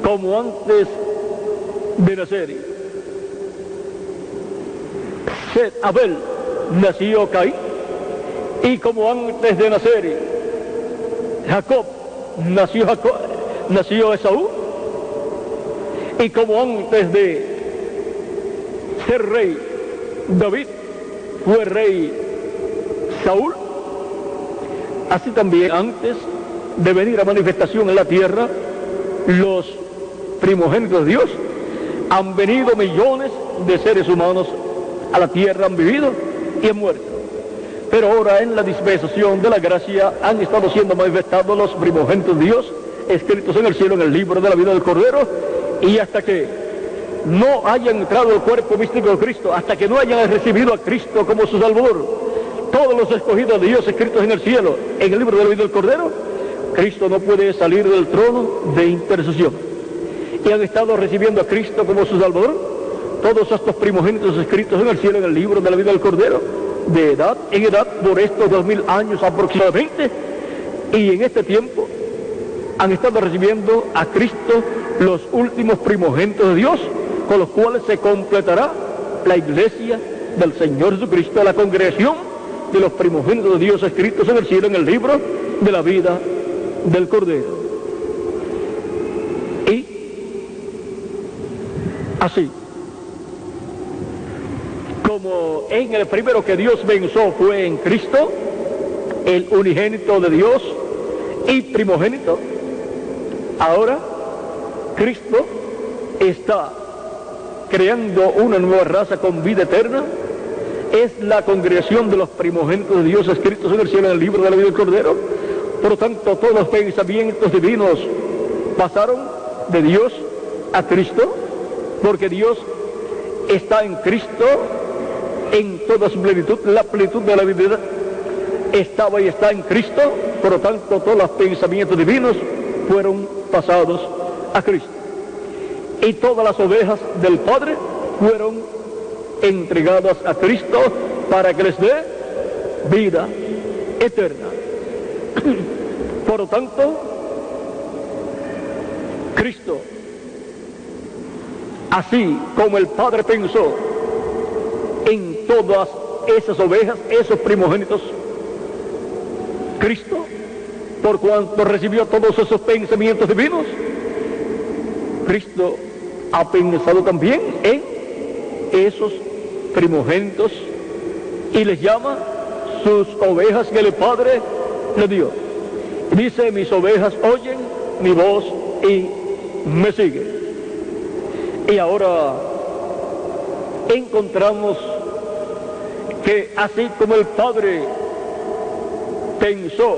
como antes de nacer Abel nació Caín, y como antes de nacer Jacob nació Esaú, y como antes de ser rey David fue rey Saúl, así también antes de venir a manifestación en la tierra los primogénitos de Dios, han venido millones de seres humanos a la tierra, han vivido y han muerto. Pero ahora en la dispensación de la gracia han estado siendo manifestados los primogénitos de Dios, escritos en el cielo en el libro de la vida del Cordero, y hasta que no hayan entrado al cuerpo místico de Cristo, hasta que no hayan recibido a Cristo como su Salvador, todos los escogidos de Dios escritos en el cielo, en el libro de la vida del Cordero, Cristo no puede salir del trono de intercesión. Y han estado recibiendo a Cristo como su Salvador todos estos primogénitos escritos en el cielo, en el libro de la vida del Cordero, de edad en edad, por estos 2000 años aproximadamente, y en este tiempo han estado recibiendo a Cristo los últimos primogénitos de Dios, con los cuales se completará la iglesia del Señor Jesucristo, la congregación de los primogénitos de Dios escritos en el cielo, en el libro de la vida del Cordero. Y así como en el primero que Dios venció fue en Cristo, el unigénito de Dios y primogénito, ahora Cristo está creando una nueva raza con vida eterna. Es la congregación de los primogénitos de Dios escritos en el cielo, en el libro de la vida del Cordero. Por lo tanto, todos los pensamientos divinos pasaron de Dios a Cristo, porque Dios está en Cristo en toda su plenitud. La plenitud de la vida estaba y está en Cristo. Por lo tanto, todos los pensamientos divinos fueron pasados a Cristo. Y todas las ovejas del Padre fueron entregadas a Cristo para que les dé vida eterna. Por lo tanto, Cristo, así como el Padre pensó en todas esas ovejas, esos primogénitos, Cristo por cuanto recibió todos esos pensamientos divinos, Cristo ha pensado también en esos primogénitos y les llama sus ovejas que el Padre le dio. Dice: mis ovejas oyen mi voz y me siguen. Y ahora encontramos que así como el Padre pensó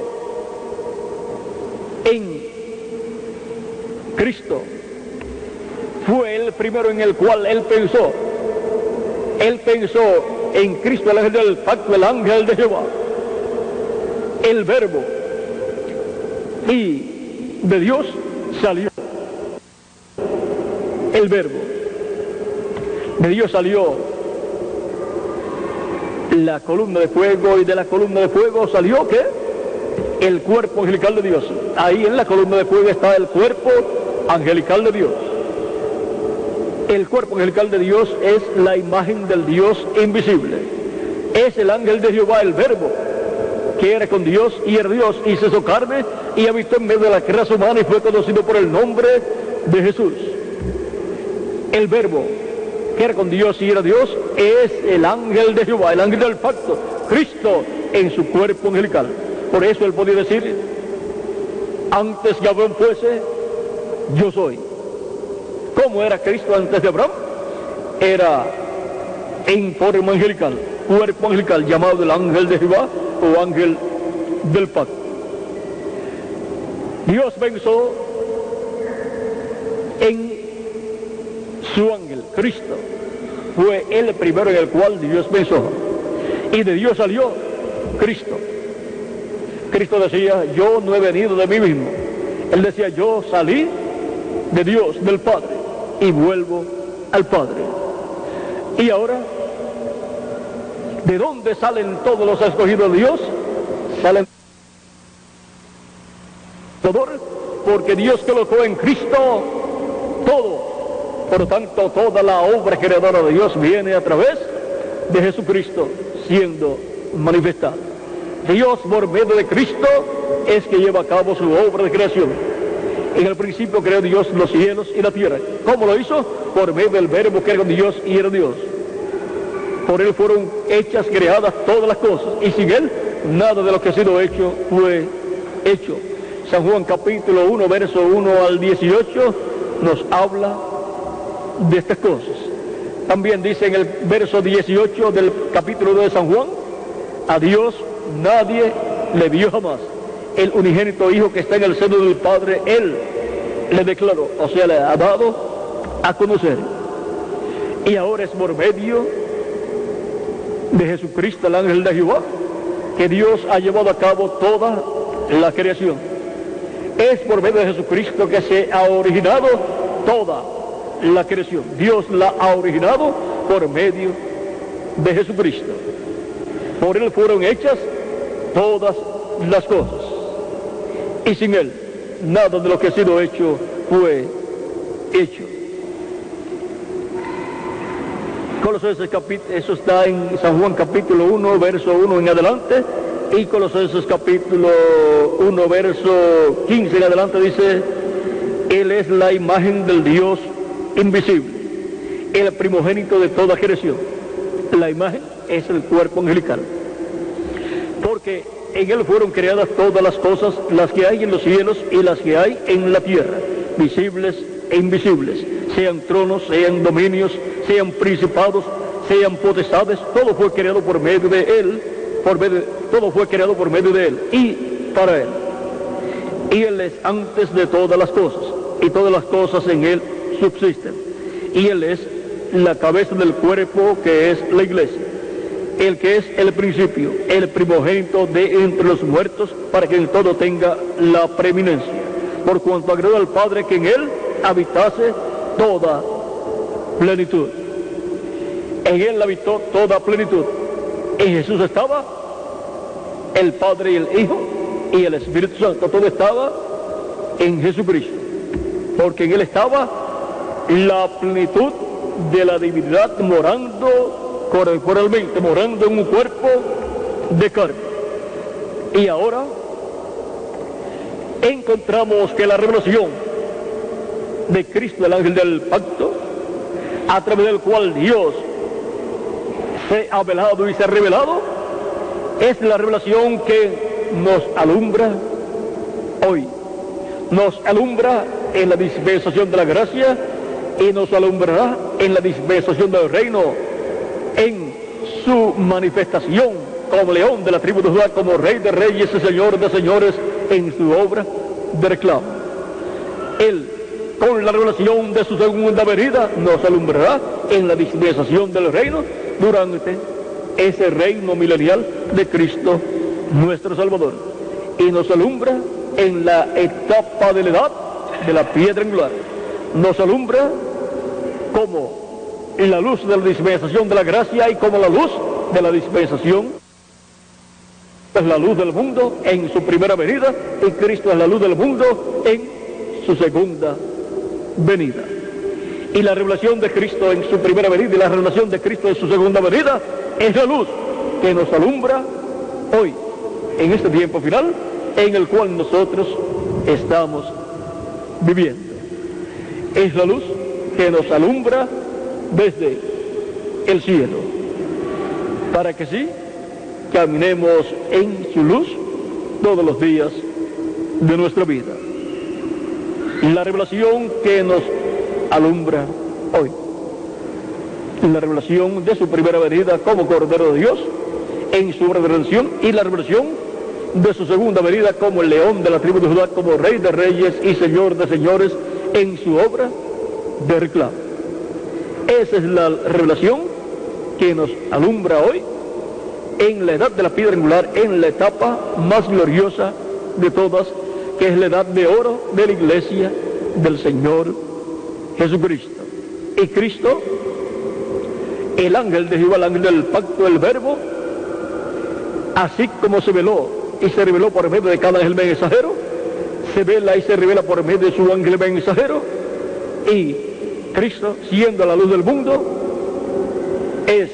en Cristo, fue el primero en el cual Él pensó. Él pensó en Cristo, el ángel del pacto, el ángel de Jehová, el Verbo, y de Dios salió el Verbo. De Dios salió la columna de fuego, y de la columna de fuego salió ¿qué? El cuerpo angelical de Dios. Ahí en la columna de fuego está el cuerpo angelical de Dios. El cuerpo angelical de Dios es la imagen del Dios invisible. Es el ángel de Jehová, el Verbo, que era con Dios y era Dios, y se hizo carne y habitó en medio de la raza humana y fue conocido por el nombre de Jesús. El Verbo, que era con Dios y era Dios, es el ángel de Jehová, el ángel del pacto, Cristo en su cuerpo angelical. Por eso Él podía decir: antes que Abraham fuese, yo soy. ¿Cómo era Cristo antes de Abraham? Era en forma angelical, cuerpo angelical, llamado el ángel de Jehová o ángel del pacto. Dios pensó en su ángel, Cristo. Fue el primero en el cual Dios pensó. Y de Dios salió Cristo. Cristo decía: yo no he venido de mí mismo. Él decía: yo salí de Dios, del Padre, y vuelvo al Padre. Y ahora, ¿de dónde salen todos los escogidos de Dios? Salen porque Dios colocó en Cristo todo. Por lo tanto, toda la obra creadora de Dios viene a través de Jesucristo siendo manifestada. Dios, por medio de Cristo, es que lleva a cabo su obra de creación. En el principio creó Dios los cielos y la tierra. ¿Cómo lo hizo? Por medio del Verbo que era con Dios y era Dios. Por Él fueron hechas, creadas todas las cosas, y sin Él nada de lo que ha sido hecho fue hecho. San Juan capítulo 1, verso 1 al 18 nos habla de estas cosas. También dice en el verso 18 del capítulo 2 de San Juan: a Dios nadie le vio jamás. El unigénito Hijo que está en el seno del Padre, Él le declaró, o sea, le ha dado a conocer. Y ahora es por medio de Jesucristo, el ángel de Jehová, que Dios ha llevado a cabo toda la creación. Es por medio de Jesucristo que se ha originado toda la creación. Dios la ha originado por medio de Jesucristo. Por Él fueron hechas todas las cosas, y sin Él nada de lo que ha sido hecho fue hecho. Colosenses eso está en San Juan capítulo 1, verso 1 en adelante, y Colosenses capítulo 1, verso 15 en adelante dice: Él es la imagen del Dios invisible, el primogénito de toda creación. La imagen es el cuerpo angelical, porque en Él fueron creadas todas las cosas, las que hay en los cielos y las que hay en la tierra, visibles e invisibles, sean tronos, sean dominios, sean principados, sean potestades. Todo fue creado por medio de Él, todo fue creado por medio de Él y para Él. Y Él es antes de todas las cosas, y todas las cosas en Él subsisten. Y Él es la cabeza del cuerpo, que es la iglesia, el que es el principio, el primogénito de entre los muertos, para que en todo tenga la preeminencia, por cuanto agradó al Padre que en Él habitase toda plenitud. En Él habitó toda plenitud. En Jesús estaba el Padre y el Hijo y el Espíritu Santo. Todo estaba en Jesucristo, porque en Él estaba la plenitud de la divinidad morando corporalmente, morando en un cuerpo de carne. Y ahora encontramos que la revelación de Cristo, el ángel del pacto, a través del cual Dios se ha velado y se ha revelado, es la revelación que nos alumbra hoy. Nos alumbra en la dispensación de la gracia y nos alumbrará en la dispensación del reino, en su manifestación como león de la tribu de Judá, como rey de reyes y señor de señores, en su obra de reclamo. Él, con la revelación de su segunda venida, nos alumbrará en la dispensación del reino durante ese reino milenial de Cristo nuestro Salvador, y nos alumbra en la etapa de la edad de la piedra angular. Nos alumbra como la luz de la dispensación de la gracia y como la luz de la dispensación. Es la luz del mundo en su primera venida, y Cristo es la luz del mundo en su segunda venida. Y la revelación de Cristo en su primera venida y la revelación de Cristo en su segunda venida es la luz que nos alumbra hoy, en este tiempo final en el cual nosotros estamos viviendo. Es la luz que nos alumbra desde el cielo, para que sí caminemos en su luz todos los días de nuestra vida. La revelación que nos alumbra hoy, la revelación de su primera venida como Cordero de Dios en su obra de redención, y la revelación de su segunda venida como el león de la tribu de Judá, como rey de reyes y señor de señores en su obra de reclamo. Esa es la revelación que nos alumbra hoy en la edad de la piedra angular, en la etapa más gloriosa de todas, que es la edad de oro de la iglesia del Señor Jesucristo. Y Cristo, el ángel de Jehová, el ángel del pacto, el verbo, así como se veló y se reveló por medio de cada ángel mensajero, se vela y se revela por medio de su ángel mensajero, y Cristo, siendo la luz del mundo, es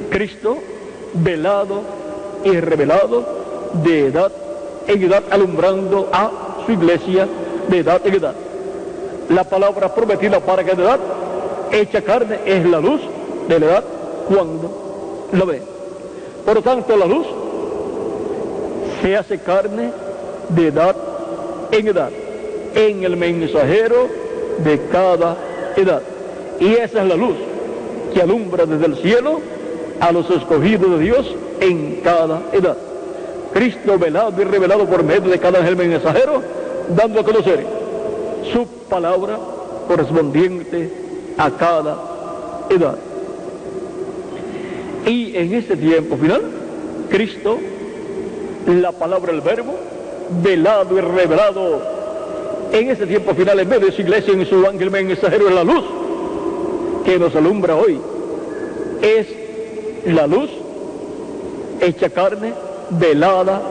Cristo velado y revelado de edad en edad, alumbrando a su iglesia de edad en edad. La palabra prometida para cada edad, hecha carne, es la luz de la edad cuando lo ve. Por lo tanto, la luz se hace carne de edad en el mensajero de cada edad. Y esa es la luz que alumbra desde el cielo a los escogidos de Dios en cada edad. Cristo velado y revelado por medio de cada ángel mensajero, dando a conocer su palabra correspondiente a cada edad. Y en este tiempo final, Cristo, la palabra, el verbo, velado y revelado en este tiempo final en medio de su iglesia, en su ángel mensajero, es la luz que nos alumbra hoy. Es la luz hecha carne, velada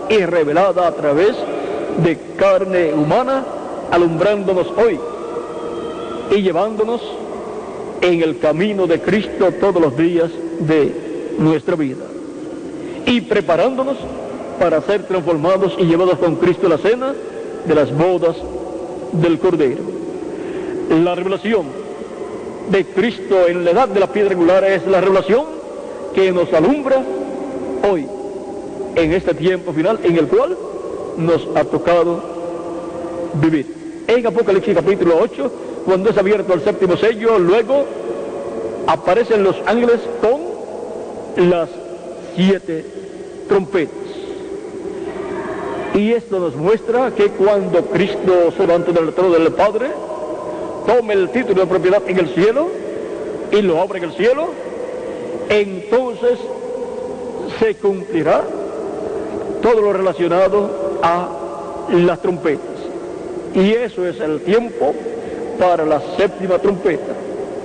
y revelada a través de carne humana, alumbrándonos hoy y llevándonos en el camino de Cristo todos los días de nuestra vida, y preparándonos para ser transformados y llevados con Cristo a la cena de las bodas del Cordero. La revelación de Cristo en la edad de la piedra angular es la revelación que nos alumbra hoy, en este tiempo final en el cual nos ha tocado vivir. En Apocalipsis capítulo 8, cuando es abierto el séptimo sello, luego aparecen los ángeles con las 7 trompetas. Y esto nos muestra que cuando Cristo se levanta del trono del Padre, tome el título de propiedad en el cielo y lo abre en el cielo, entonces se cumplirá todo lo relacionado a las trompetas. Y eso es el tiempo para la séptima trompeta.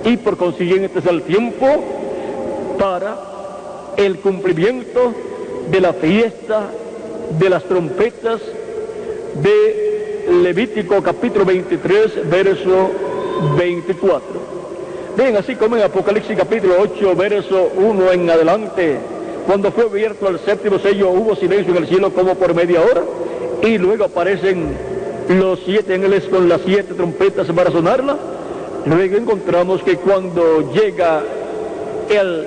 Y por consiguiente es el tiempo para el cumplimiento de la fiesta de las trompetas de Levítico capítulo 23, verso 24. Bien, así como en Apocalipsis capítulo 8, verso 1 en adelante, cuando fue abierto el séptimo sello, hubo silencio en el cielo como por media hora. y luego aparecen los 7 ángeles con las 7 trompetas para sonarla. Luego encontramos que cuando llega el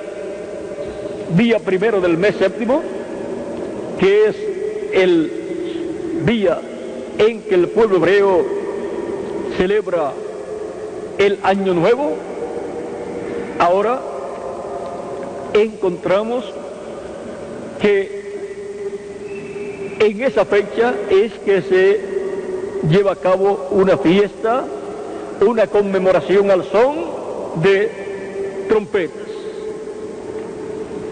día primero del mes séptimo, que es el día en que el pueblo hebreo celebra el año nuevo, ahora encontramos que en esa fecha es que se lleva a cabo una fiesta, una conmemoración al son de trompetas.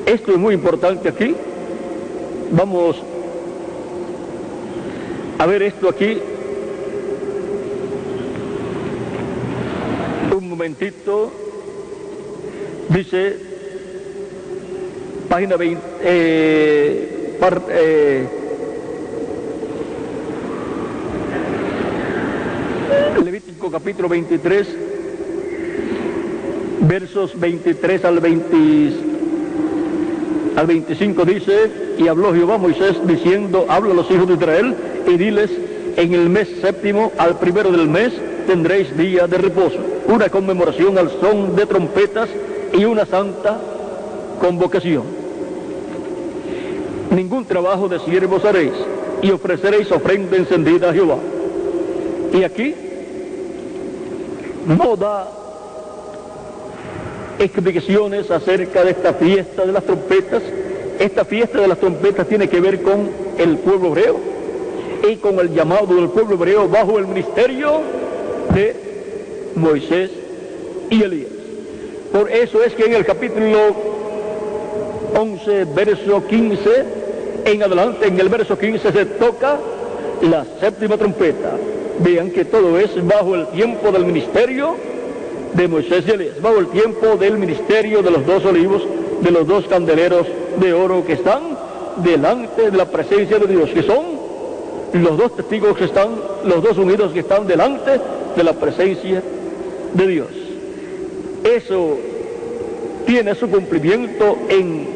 Esto es muy importante aquí. Vamos a ver esto aquí. Un momentito. Dice, página 20, Levítico capítulo 23, versos 23 al 25 dice, y habló Jehová a Moisés diciendo, habla a los hijos de Israel y diles, en el mes séptimo, al primero del mes, tendréis día de reposo, una conmemoración al son de trompetas y una santa convocación. Ningún trabajo de siervos haréis, y ofreceréis ofrenda encendida a Jehová. Y aquí no da explicaciones acerca de esta fiesta de las trompetas. Esta fiesta de las trompetas tiene que ver con el pueblo hebreo y con el llamado del pueblo hebreo bajo el ministerio de Moisés y Elías. Por eso es que en el capítulo 11, verso 15, en adelante, en el verso 15 se toca la séptima trompeta. Vean que todo es bajo el tiempo del ministerio de Moisés y Elías, bajo el tiempo del ministerio de los 2 olivos, de los 2 candeleros de oro que están delante de la presencia de Dios, que son los 2 testigos que están, los 2 unidos que están delante de la presencia de Dios. Eso tiene su cumplimiento en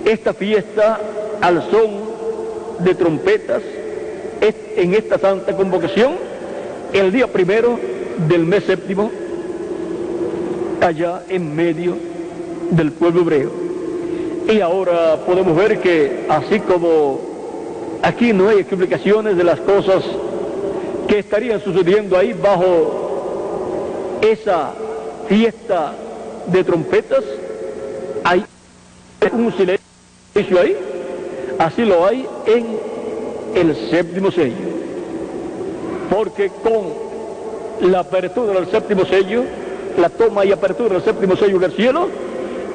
esta fiesta al son de trompetas, en esta santa convocación, el día primero del mes séptimo, allá en medio del pueblo hebreo. Y ahora podemos ver que así como aquí no hay explicaciones de las cosas que estarían sucediendo ahí bajo esa fiesta de trompetas, hay un silencio ahí, así lo hay en el séptimo sello, porque con la apertura del séptimo sello, la toma y apertura del séptimo sello del cielo,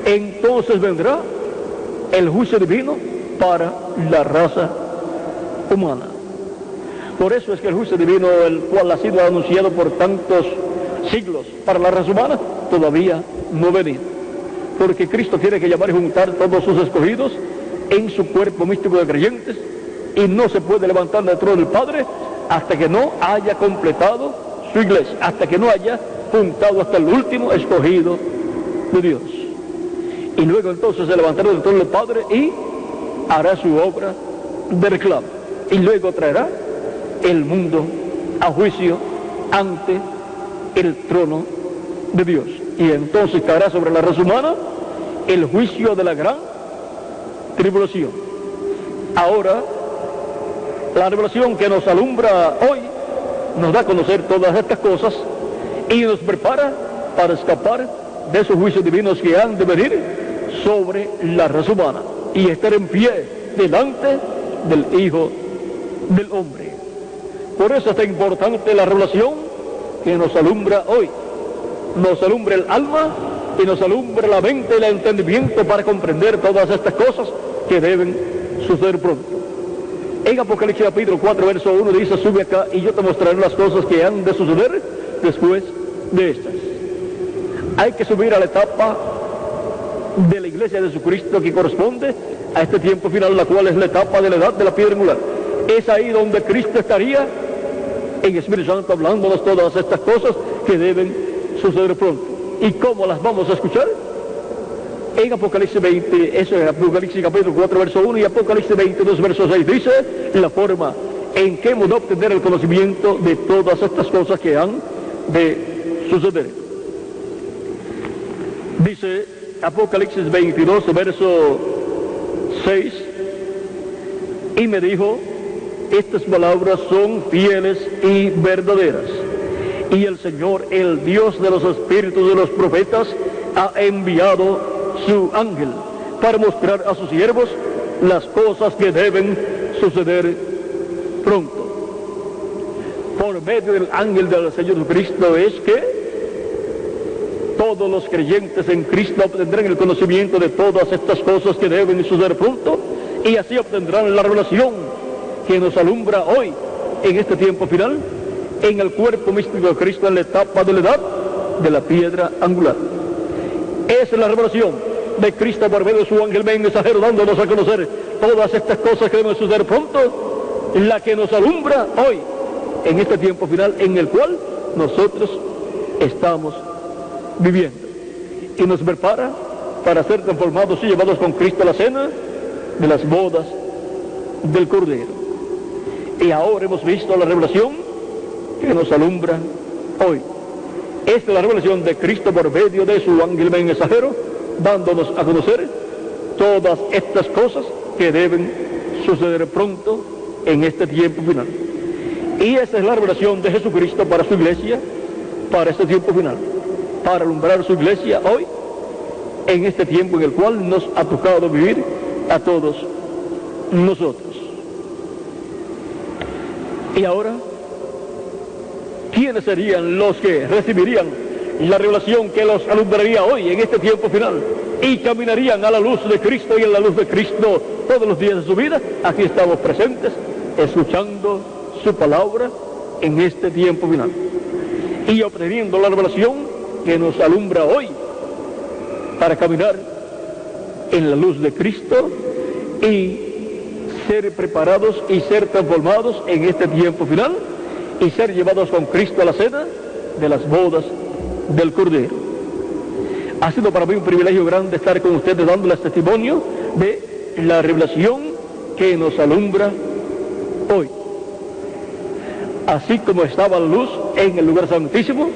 entonces vendrá el juicio divino para la raza humana. Por eso es que el juicio divino, el cual ha sido anunciado por tantos siglos para la raza humana, todavía no ha venido, porque Cristo tiene que llamar y juntar todos sus escogidos en su cuerpo místico de creyentes, y no se puede levantar del trono del Padre hasta que no haya completado su iglesia, hasta que no haya juntado hasta el último escogido de Dios. Y luego entonces se levantará del trono del Padre y hará su obra de reclamo. Y luego traerá el mundo a juicio ante el trono de Dios. Y entonces caerá sobre la raza humana el juicio de la gran tribulación. Ahora, la revelación que nos alumbra hoy nos da a conocer todas estas cosas y nos prepara para escapar de esos juicios divinos que han de venir sobre la raza humana y estar en pie delante del Hijo del Hombre. Por eso es tan importante la revelación que nos alumbra hoy. Nos alumbra el alma y nos alumbra la mente y el entendimiento para comprender todas estas cosas que deben suceder pronto. En Apocalipsis capítulo 4, verso 1 dice, sube acá y yo te mostraré las cosas que han de suceder después de estas. Hay que subir a la etapa de la iglesia de Jesucristo que corresponde a este tiempo final, la cual es la etapa de la edad de la piedra angular. Es ahí donde Cristo estaría en Espíritu Santo hablándonos todas estas cosas que deben suceder pronto. ¿Y cómo las vamos a escuchar? En Apocalipsis 20, eso es Apocalipsis capítulo 4, verso 1, y Apocalipsis 22, verso 6, dice la forma en que hemos de obtener el conocimiento de todas estas cosas que han de suceder. Dice Apocalipsis 22, verso 6, y me dijo, estas palabras son fieles y verdaderas, y el Señor, el Dios de los espíritus de los profetas, ha enviado su ángel para mostrar a sus siervos las cosas que deben suceder pronto. Por medio del ángel del Señor Jesucristo es que todos los creyentes en Cristo obtendrán el conocimiento de todas estas cosas que deben suceder pronto, y así obtendrán la revelación que nos alumbra hoy en este tiempo final, en el cuerpo místico de Cristo, en la etapa de la edad de la piedra angular. Esa es la revelación de Cristo por medio de su ángel mensajero, dándonos a conocer todas estas cosas que deben suceder pronto, la que nos alumbra hoy en este tiempo final en el cual nosotros estamos viviendo, y nos prepara para ser transformados y llevados con Cristo a la cena de las bodas del Cordero. Y ahora hemos visto la revelación que nos alumbra hoy. Esta es la revelación de Cristo por medio de su ángel mensajero, dándonos a conocer todas estas cosas que deben suceder pronto en este tiempo final. Y esa es la revelación de Jesucristo para su iglesia, para este tiempo final, para alumbrar su iglesia hoy, en este tiempo en el cual nos ha tocado vivir a todos nosotros. Y ahora, ¿quiénes serían los que recibirían la revelación que los alumbraría hoy en este tiempo final y caminarían a la luz de Cristo y en la luz de Cristo todos los días de su vida? Aquí estamos presentes, escuchando su palabra en este tiempo final y obteniendo la revelación que nos alumbra hoy para caminar en la luz de Cristo y ser preparados y ser transformados en este tiempo final y ser llevados con Cristo a la cena de las bodas del Cordero. Ha sido para mí un privilegio grande estar con ustedes dándoles testimonio de la revelación que nos alumbra hoy. Así como estaba la luz en el lugar santísimo,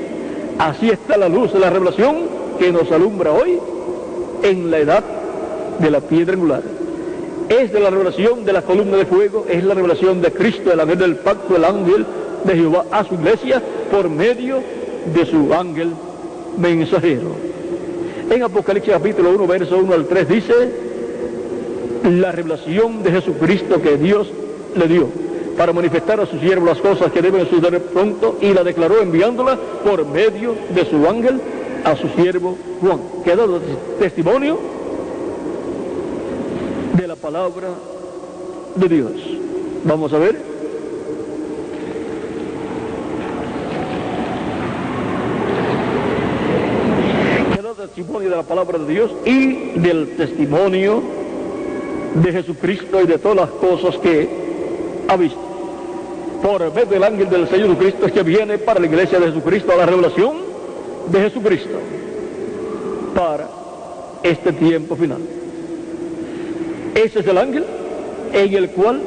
así está la luz de la revelación que nos alumbra hoy en la edad de la piedra angular. Es de la revelación de la columna de fuego, es la revelación de Cristo, el ángel del pacto, el ángel de Jehová a su iglesia por medio de su ángel mensajero. En Apocalipsis capítulo 1, verso 1 al 3 dice, la revelación de Jesucristo que Dios le dio para manifestar a sus siervos las cosas que deben suceder pronto, y la declaró enviándola por medio de su ángel a su siervo Juan, que ha dado testimonio de la palabra de Dios. Vamos a ver. Que ha dado testimonio de la palabra de Dios y del testimonio de Jesucristo y de todas las cosas que ha visto. Por medio del ángel del Señor Jesucristo es que viene para la iglesia de Jesucristo a la revelación de Jesucristo para este tiempo final. Ese es el ángel en el cual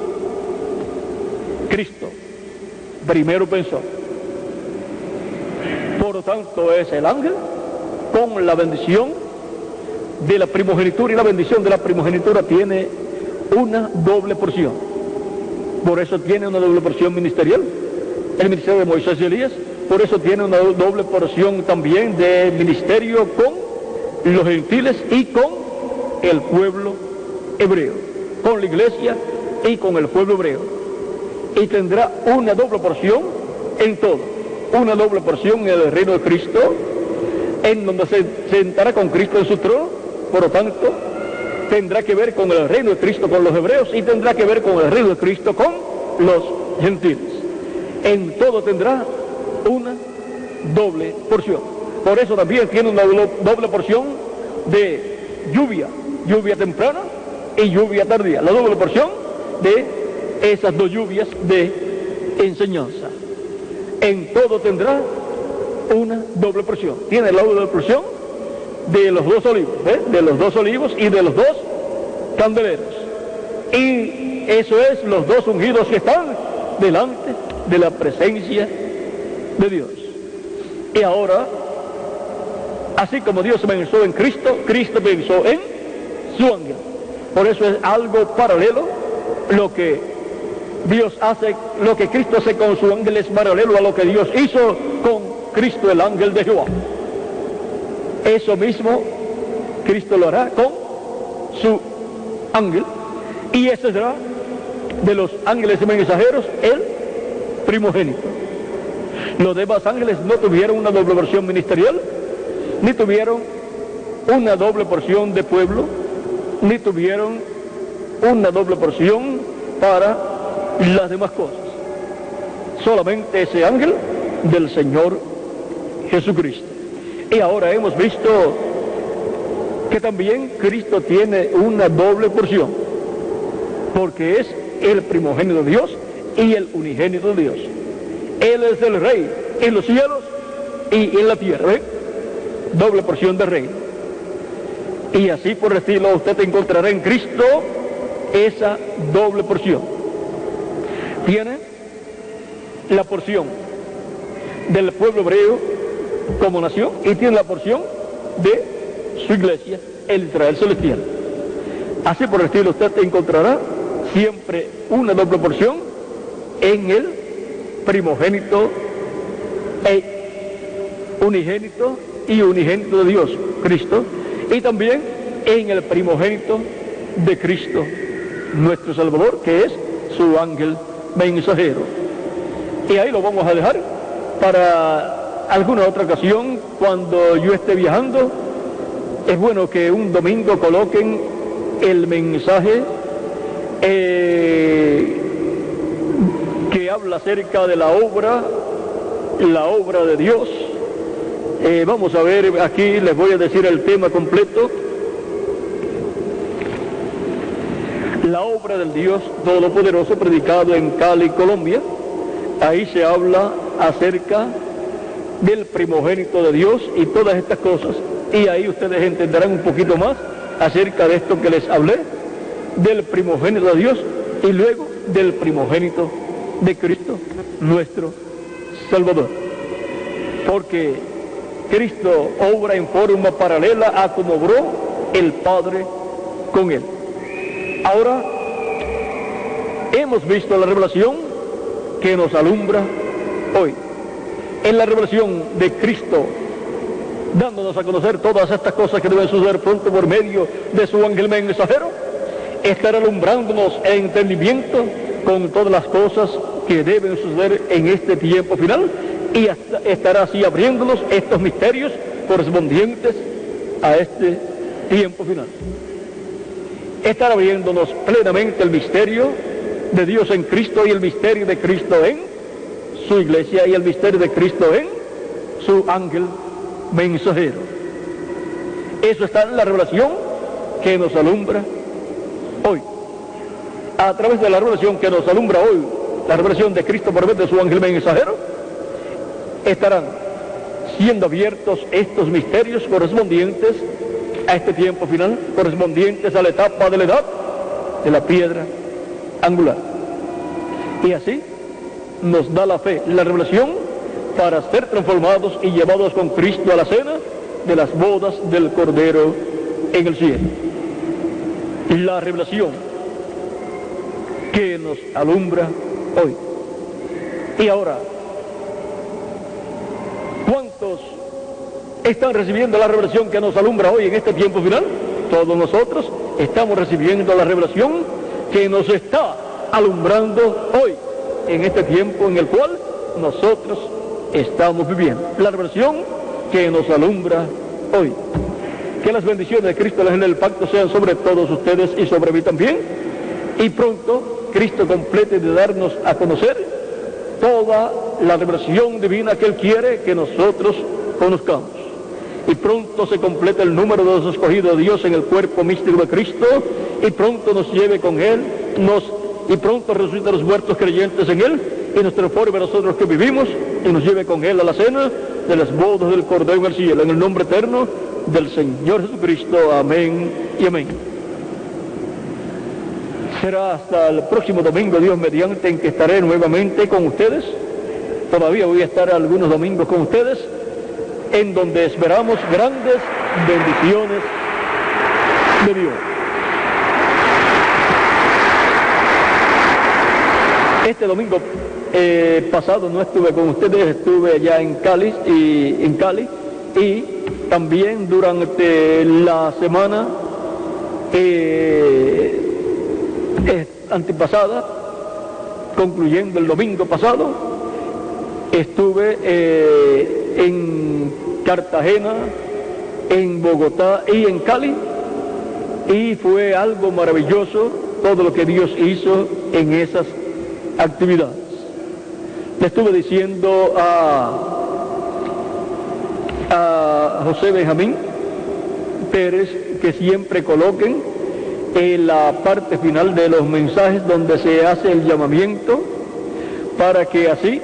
Cristo primero pensó. Por lo tanto, es el ángel con la bendición de la primogenitura, y la bendición de la primogenitura tiene una doble porción. Por eso tiene una doble porción ministerial, el ministerio de Moisés y Elías. Por eso tiene una doble porción también de ministerio con los gentiles y con el pueblo hebreo, con la iglesia y con el pueblo hebreo. Y tendrá una doble porción en todo, una doble porción en el reino de Cristo, en donde se sentará con Cristo en su trono. Por lo tanto, tendrá que ver con el reino de Cristo con los hebreos, y tendrá que ver con el reino de Cristo con los gentiles. En todo tendrá una doble porción. Por eso también tiene una doble porción de lluvia temprana y lluvia tardía, la doble porción de esas dos lluvias de enseñanza. En todo tendrá una doble porción. Tiene la doble porción de los dos olivos, de los dos olivos y de los dos candeleros. Y eso es los dos ungidos que están delante de la presencia de Dios. Y ahora, así como Dios pensó en Cristo, Cristo pensó en su ángel. Por eso es algo paralelo. Lo que Dios hace, lo que Cristo hace con su ángel es paralelo a lo que Dios hizo con Cristo, el ángel de Jehová. Eso mismo Cristo lo hará con su ángel, y ese será de los ángeles mensajeros el primogénito. Los demás ángeles no tuvieron una doble porción ministerial, ni tuvieron una doble porción de pueblo, ni tuvieron una doble porción para las demás cosas. Solamente ese ángel del Señor Jesucristo. Y ahora hemos visto que también Cristo tiene una doble porción, porque es el primogénito de Dios y el unigénito de Dios. Él es el rey en los cielos y en la tierra, ¿ven? Doble porción de rey. Y así por el estilo usted encontrará en Cristo esa doble porción. Tiene la porción del pueblo hebreo como nación, y tiene la porción de su iglesia, el Israel celestial. Así por el estilo usted encontrará siempre una doble porción en el primogénito unigénito y unigénito de Dios, Cristo, y también en el primogénito de Cristo, nuestro Salvador, que es su ángel mensajero. Y ahí lo vamos a dejar para alguna otra ocasión. Cuando yo esté viajando, es bueno que un domingo coloquen el mensaje que habla acerca de la obra de Dios. Vamos a ver, aquí les voy a decir el tema completo. La obra del Dios Todopoderoso, predicado en Cali, Colombia. Ahí se habla acerca del primogénito de Dios y todas estas cosas. Y ahí ustedes entenderán un poquito más acerca de esto que les hablé, del primogénito de Dios y luego del primogénito de Cristo, nuestro Salvador. Porque Cristo obra en forma paralela a como obró el Padre con él. Ahora, hemos visto la revelación que nos alumbra hoy. En la revelación de Cristo, dándonos a conocer todas estas cosas que deben suceder pronto por medio de su ángel mensajero, estará alumbrándonos en entendimiento con todas las cosas que deben suceder en este tiempo final, y estará así abriéndonos estos misterios correspondientes a este tiempo final. Estará abriéndonos plenamente el misterio de Dios en Cristo y el misterio de Cristo en su iglesia y el misterio de Cristo en su ángel mensajero. Eso está en la revelación que nos alumbra hoy. A través de la revelación que nos alumbra hoy, la revelación de Cristo por medio de su ángel mensajero, estarán siendo abiertos estos misterios correspondientes a este tiempo final, correspondientes a la etapa de la edad de la piedra angular. Y así nos da la fe, la revelación, para ser transformados y llevados con Cristo a la cena de las bodas del Cordero en el cielo. La revelación que nos alumbra hoy. Y ahora, ¿cuántos están recibiendo la revelación que nos alumbra hoy en este tiempo final? Todos nosotros estamos recibiendo la revelación que nos está alumbrando hoy, en este tiempo en el cual nosotros estamos viviendo. La revelación que nos alumbra hoy. Que las bendiciones de Cristo, la ley del pacto, sean sobre todos ustedes y sobre mí también. Y pronto Cristo complete de darnos a conocer toda la revelación divina que Él quiere que nosotros conozcamos. Y pronto se completa el número de los escogidos de Dios en el cuerpo místico de Cristo, y pronto nos lleve con Él, y pronto resucite a los muertos creyentes en Él, y nos transforme a nosotros que vivimos, y nos lleve con Él a la cena de las bodas del Cordero en el cielo, en el nombre eterno del Señor Jesucristo. Amén y amén. Será hasta el próximo domingo, Dios mediante, en que estaré nuevamente con ustedes. Todavía voy a estar algunos domingos con ustedes, en donde esperamos grandes bendiciones de Dios. Este domingo pasado no estuve con ustedes, estuve allá en Cali y también durante la semana antepasada, concluyendo el domingo pasado, estuve en Cartagena, en Bogotá y en Cali, y fue algo maravilloso todo lo que Dios hizo en esas actividades. Le estuve diciendo a José Benjamín Pérez que siempre coloquen en la parte final de los mensajes donde se hace el llamamiento, para que así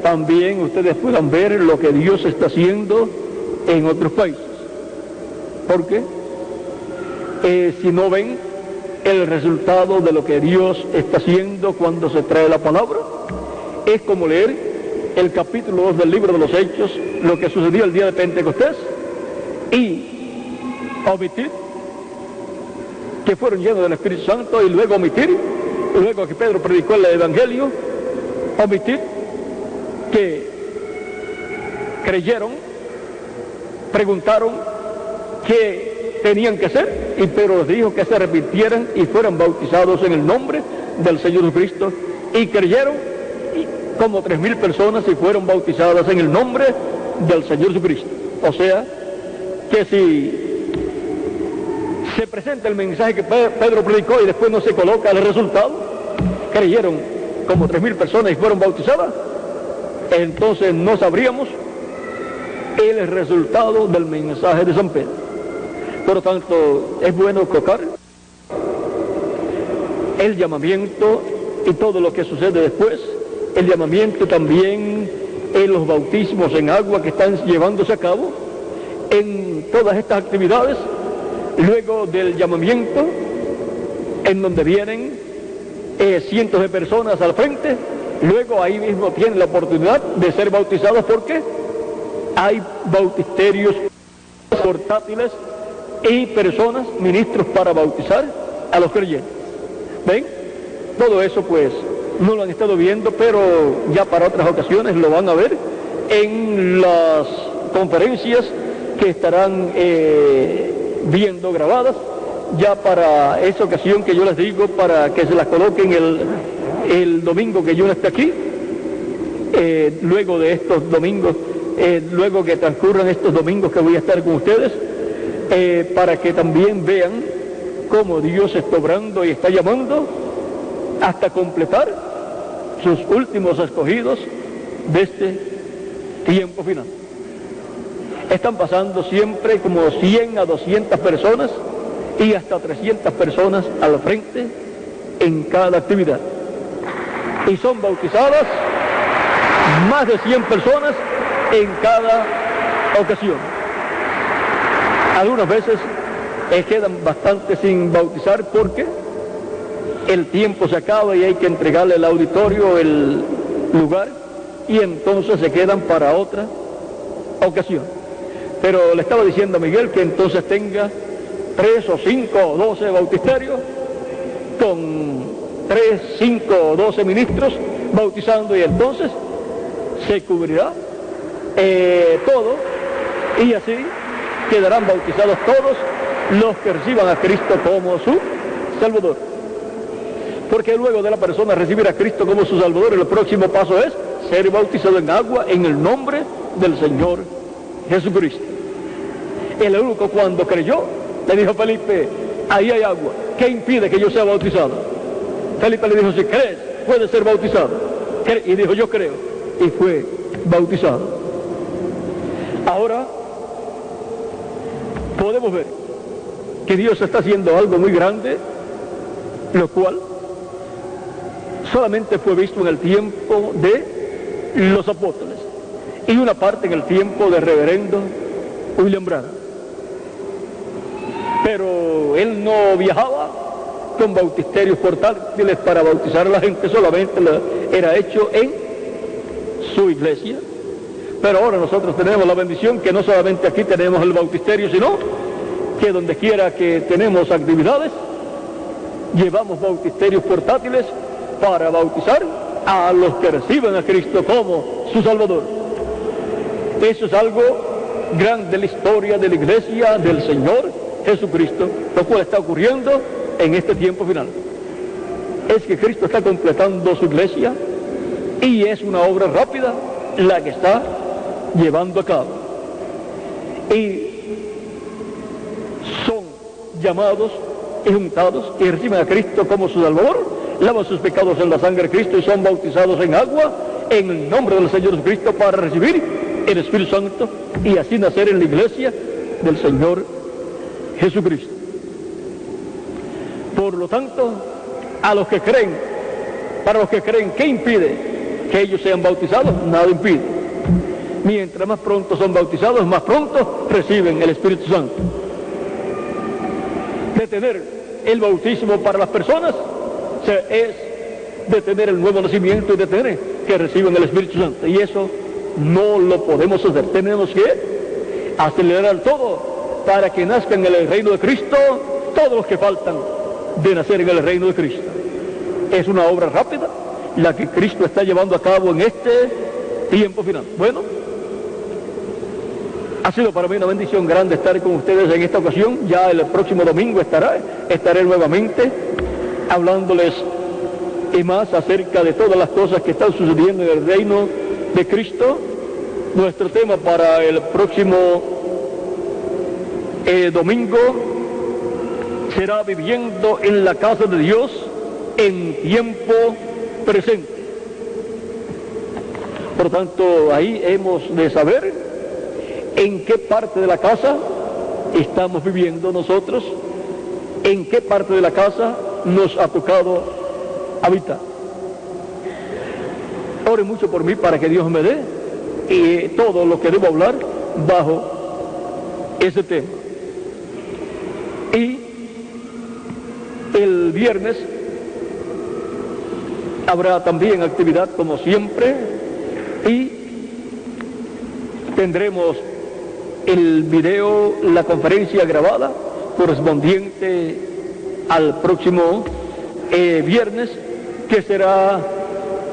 también ustedes puedan ver lo que Dios está haciendo en otros países. Porque si no ven el resultado de lo que Dios está haciendo cuando se trae la palabra, es como leer el capítulo 2 del libro de los Hechos, lo que sucedió el día de Pentecostés, y omitir que fueron llenos del Espíritu Santo, y luego omitir, luego que Pedro predicó el Evangelio, omitir que creyeron, preguntaron qué tenían que hacer, y Pedro les dijo que se arrepintieran y fueran bautizados en el nombre del Señor Jesucristo, y creyeron, y como 3,000 personas y fueron bautizadas en el nombre del Señor Jesucristo. O sea, que si se presenta el mensaje que Pedro predicó y después no se coloca el resultado, creyeron como 3,000 personas y fueron bautizadas, entonces no sabríamos el resultado del mensaje de San Pedro. Por lo tanto, es bueno tocar el llamamiento y todo lo que sucede después, el llamamiento también en los bautismos en agua que están llevándose a cabo, en todas estas actividades, luego del llamamiento, en donde vienen cientos de personas al frente, luego ahí mismo tienen la oportunidad de ser bautizados, porque hay bautisterios portátiles y personas, ministros para bautizar a los creyentes. ¿Ven? Todo eso pues no lo han estado viendo, pero ya para otras ocasiones lo van a ver en las conferencias que estarán viendo grabadas, ya para esa ocasión que yo les digo, para que se las coloquen el domingo que yo no esté aquí, luego de estos domingos, luego que transcurran estos domingos que voy a estar con ustedes, para que también vean cómo Dios está obrando y está llamando hasta completar sus últimos escogidos de este tiempo final. Están pasando siempre como 100 a 200 personas y hasta 300 personas al frente en cada actividad. Y son bautizadas más de 100 personas en cada ocasión. Algunas veces quedan bastante sin bautizar porque el tiempo se acaba y hay que entregarle al auditorio el lugar, y entonces se quedan para otra ocasión. Pero le estaba diciendo a Miguel que entonces tenga 3 o 5 o 12 bautisterios con 3, 5 o 12 ministros bautizando, y entonces se cubrirá todo, y así quedarán bautizados todos los que reciban a Cristo como su Salvador. Porque luego de la persona recibir a Cristo como su Salvador, el próximo paso es ser bautizado en agua en el nombre del Señor Jesucristo. El eunuco, cuando creyó, le dijo a Felipe: ahí hay agua, ¿qué impide que yo sea bautizado? Felipe le dijo: si crees, puedes ser bautizado. Y dijo: yo creo, y fue bautizado. Ahora podemos ver que Dios está haciendo algo muy grande, lo cual solamente fue visto en el tiempo de los apóstoles y una parte en el tiempo del reverendo William Branham. Pero él no viajaba con bautisterios portátiles para bautizar a la gente, solamente era hecho en su iglesia. Pero ahora nosotros tenemos la bendición que no solamente aquí tenemos el bautisterio, sino que donde quiera que tenemos actividades, llevamos bautisterios portátiles para bautizar a los que reciben a Cristo como su Salvador. Eso es algo grande de la historia de la iglesia del Señor Jesucristo, lo cual está ocurriendo en este tiempo final. Es que Cristo está completando su iglesia y es una obra rápida la que está llevando a cabo. Y son llamados y juntados y reciben a Cristo como su Salvador, lavan sus pecados en la sangre de Cristo y son bautizados en agua en el nombre del Señor Jesucristo para recibir el Espíritu Santo y así nacer en la iglesia del Señor Jesucristo. Por lo tanto, a los que creen, para los que creen, ¿qué impide que ellos sean bautizados? Nada impide. Mientras más pronto son bautizados, más pronto reciben el Espíritu Santo. Detener el bautismo para las personas es detener el nuevo nacimiento y detener que reciban el Espíritu Santo. Y eso no lo podemos hacer. Tenemos que acelerar todo para que nazcan en el reino de Cristo todos los que faltan de nacer en el reino de Cristo. Es una obra rápida la que Cristo está llevando a cabo en este tiempo final. Bueno, ha sido para mí una bendición grande estar con ustedes en esta ocasión. Ya el próximo domingo estaré nuevamente hablándoles y más acerca de todas las cosas que están sucediendo en el reino de Cristo. Nuestro tema para el próximo domingo será viviendo en la casa de Dios en tiempo presente. Por tanto, ahí hemos de saber en qué parte de la casa estamos viviendo nosotros, en qué parte de la casa nos ha tocado habitar. Ore mucho por mí para que Dios me dé y todo lo que debo hablar bajo ese tema. Y el viernes habrá también actividad como siempre y tendremos el video, la conferencia grabada correspondiente al próximo viernes, que será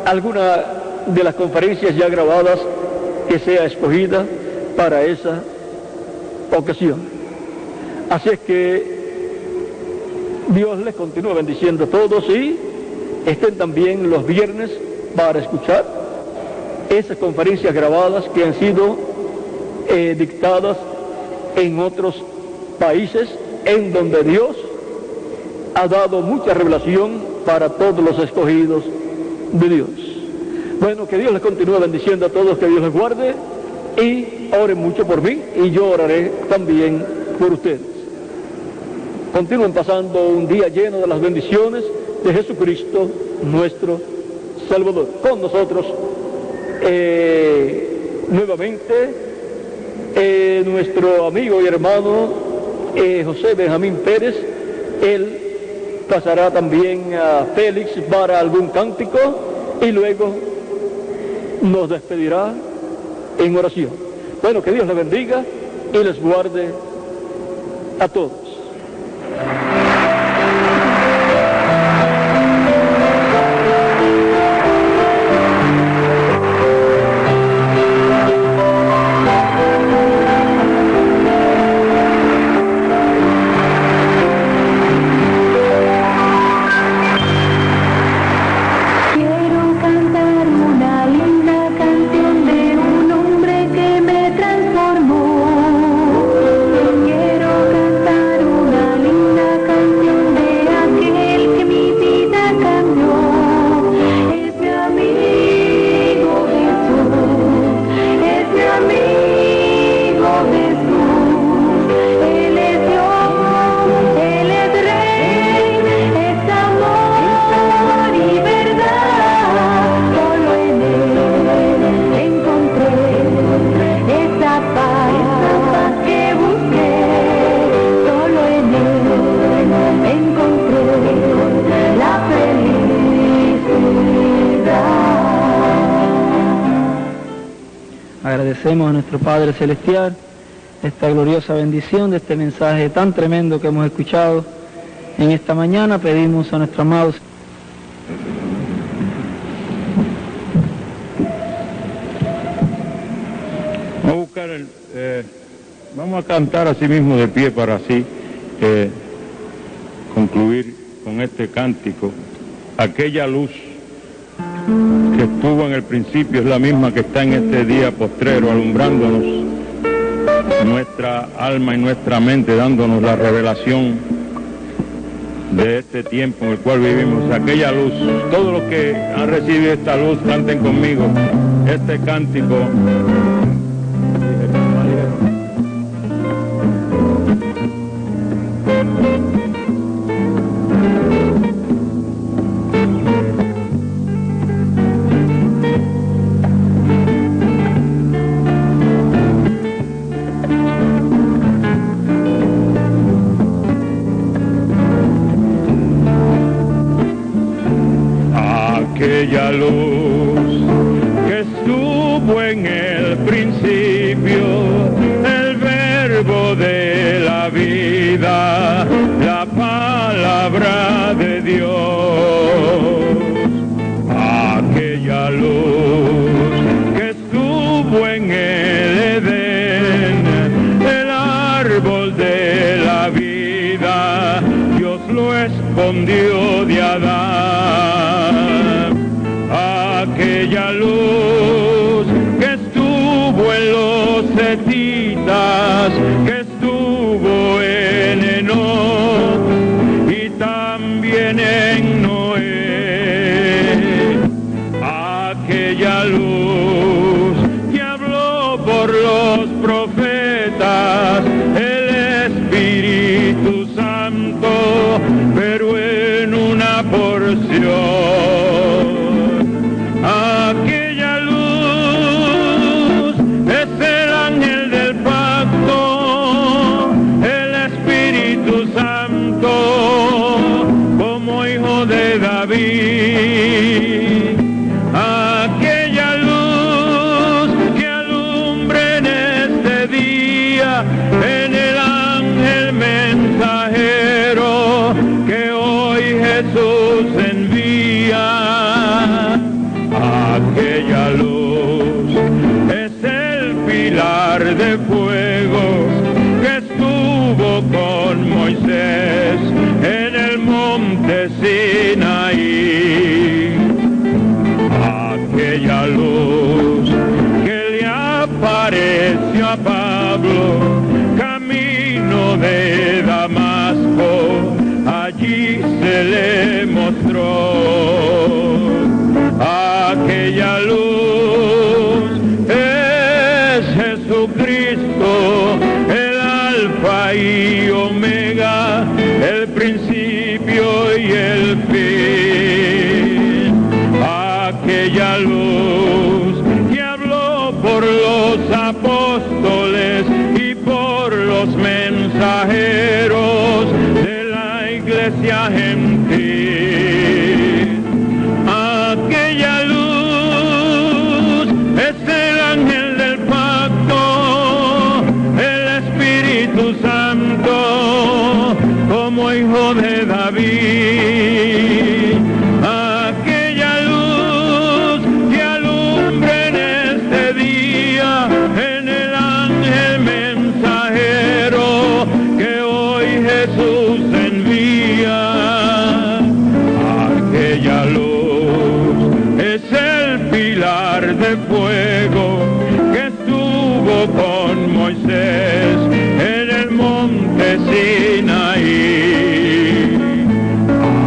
alguna de las conferencias ya grabadas que sea escogida para esa ocasión. Así es que Dios les continúa bendiciendo a todos y estén también los viernes para escuchar esas conferencias grabadas que han sido dictadas en otros países en donde Dios ha dado mucha revelación para todos los escogidos de Dios. Bueno, que Dios les continúe bendiciendo a todos, que Dios les guarde y oren mucho por mí y yo oraré también por ustedes. Continúen pasando un día lleno de las bendiciones de Jesucristo, nuestro Salvador. Con nosotros nuevamente nuestro amigo y hermano José Benjamín Pérez. Él pasará también a Félix para algún cántico y luego nos despedirá en oración. Bueno, que Dios les bendiga y les guarde a todos. Quiero cantar Agradecemos a nuestro Padre Celestial esta gloriosa bendición de este mensaje tan tremendo que hemos escuchado en esta mañana. Pedimos a nuestro amado vamos a cantar así mismo de pie para así concluir con este cántico. Aquella luz que estuvo en el principio es la misma que está en este día postrero, alumbrándonos nuestra alma y nuestra mente, dándonos la revelación de este tiempo en el cual vivimos. Aquella luz, todos los que han recibido esta luz, canten conmigo este cántico. Aquella luz que estuvo en el principio, el verbo de la vida, la palabra de Dios. Aquella luz que estuvo en el Edén, el árbol de la vida, Dios lo escondió de Adán. Aquella luz que estuvo en los hetitas, que estuvo en Enoc y también en Noé. Aquella luz que habló por los profetas, el Espíritu Santo, pero en una porción. Aquella luz es el ángel del pacto, el Espíritu Santo, como hijo de David. Aquella luz que alumbra en este día, en el ángel mensajero que hoy Jesús envía. Aquella luz es el pilar de fuego que estuvo con Moisés en el monte Sinaí. Aquella luz que le apareció a Pablo camino de Damasco, allí se le mostró. Aquella luz es Jesucristo, el alfa y omega, el principio y el fin. Aquella luz que habló por los apóstoles y por los mensajeros de la iglesia gentil. Aquella luz es el ángel del pacto, el Espíritu Santo, como hijo de David. Aquella luz que alumbra en este día, en el ángel mensajero que hoy Jesús envía. Aquella luz es el pilar de fuego que estuvo con Moisés en el monte Sinaí.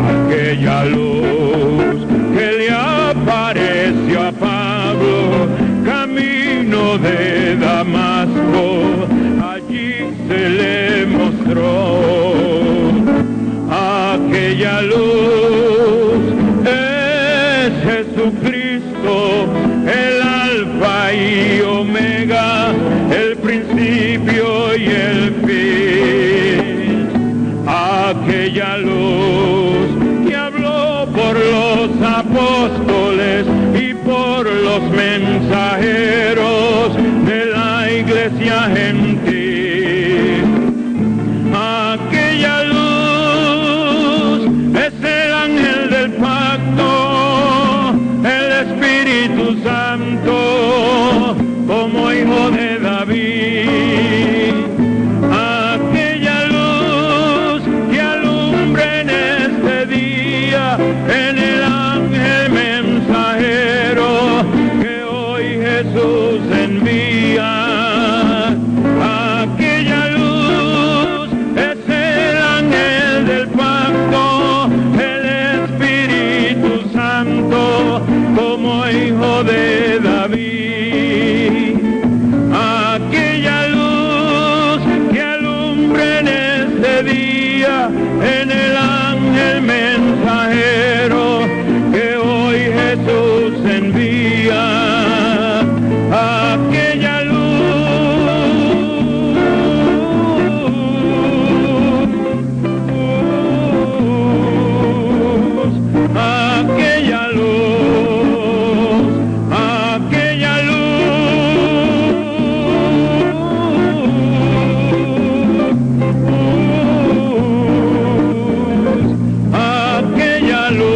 Aquella luz que le apareció a Pablo camino de Damasco, allí se le mostró. Aquella luz es Jesucristo, el alfa y omega, el principio y el fin. Aquella luz que habló por los apóstoles y por los mensajeros gentil. Aquella luz es el ángel del pacto, el Espíritu Santo, como hijo de David. Aquella luz que alumbra en este día, en el ángel mensajero que hoy Jesús envía. Aquella luz es el ángel del pacto, el Espíritu Santo, como hijo de David. Aquella luz que alumbra en este día, en el ángel mensajero que hoy Jesús envía. Aquella luz, aquella luz, aquella luz, aquella luz.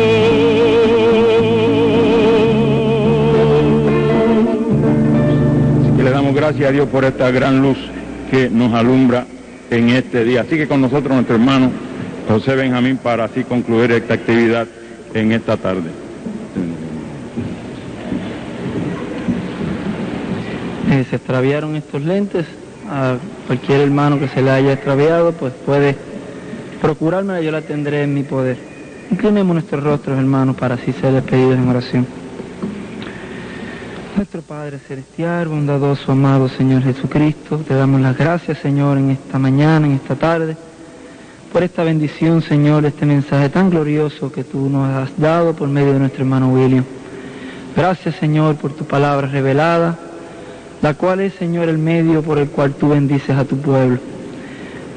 Así que le damos gracias a Dios por esta gran luz que nos alumbra en este día. Así que con nosotros nuestro hermano José Benjamín para así concluir esta actividad en esta tarde. Se extraviaron estos lentes. A cualquier hermano que se le haya extraviado, pues puede procurármela, yo la tendré en mi poder. Inclinemos nuestros rostros, hermanos, para así ser despedidos en oración. Nuestro Padre Celestial, bondadoso, amado Señor Jesucristo, te damos las gracias, Señor, en esta mañana, en esta tarde, por esta bendición, Señor, este mensaje tan glorioso que tú nos has dado por medio de nuestro hermano William. Gracias, Señor, por tu palabra revelada, la cual es, Señor, el medio por el cual tú bendices a tu pueblo.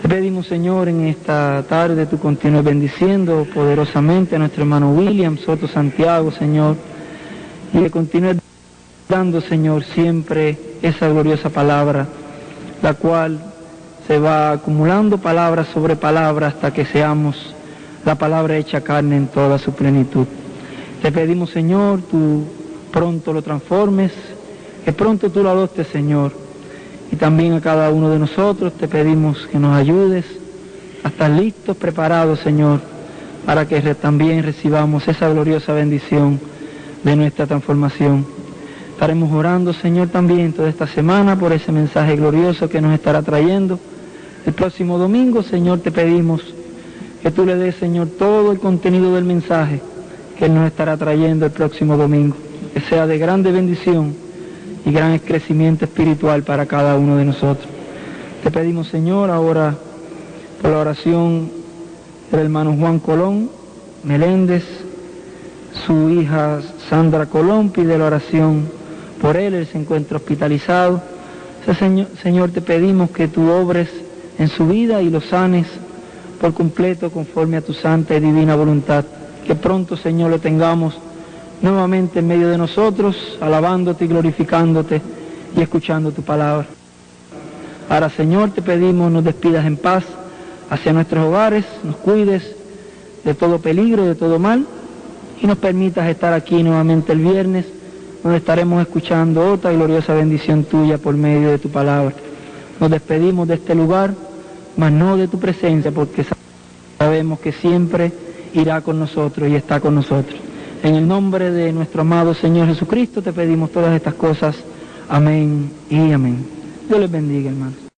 Te pedimos, Señor, en esta tarde tú continúes bendiciendo poderosamente a nuestro hermano William Soto Santiago, Señor, y le continúes dando, Señor, siempre esa gloriosa palabra, la cual se va acumulando palabra sobre palabra hasta que seamos la palabra hecha carne en toda su plenitud. Te pedimos, Señor, tú pronto lo transformes, que pronto tú lo adoptes, Señor, y también a cada uno de nosotros te pedimos que nos ayudes a estar listos, preparados, Señor, para que también recibamos esa gloriosa bendición de nuestra transformación. Estaremos orando, Señor, también toda esta semana por ese mensaje glorioso que nos estará trayendo el próximo domingo. Señor, te pedimos que tú le des, Señor, todo el contenido del mensaje que Él nos estará trayendo el próximo domingo, que sea de grande bendición y gran crecimiento espiritual para cada uno de nosotros. Te pedimos, Señor, ahora por la oración del hermano Juan Colón Meléndez, su hija Sandra Colón pide la oración por él se encuentra hospitalizado. Señor, te pedimos que tú obres en su vida y lo sanes por completo conforme a tu santa y divina voluntad. Que pronto, Señor, lo tengamos nuevamente en medio de nosotros, alabándote y glorificándote y escuchando tu palabra. Ahora, Señor, te pedimos nos despidas en paz hacia nuestros hogares, nos cuides de todo peligro, de todo mal, y nos permitas estar aquí nuevamente el viernes, donde estaremos escuchando otra gloriosa bendición tuya por medio de tu palabra. Nos despedimos de este lugar, mas no de tu presencia, porque sabemos que siempre irá con nosotros y está con nosotros. En el nombre de nuestro amado Señor Jesucristo te pedimos todas estas cosas. Amén y amén. Dios les bendiga, hermanos.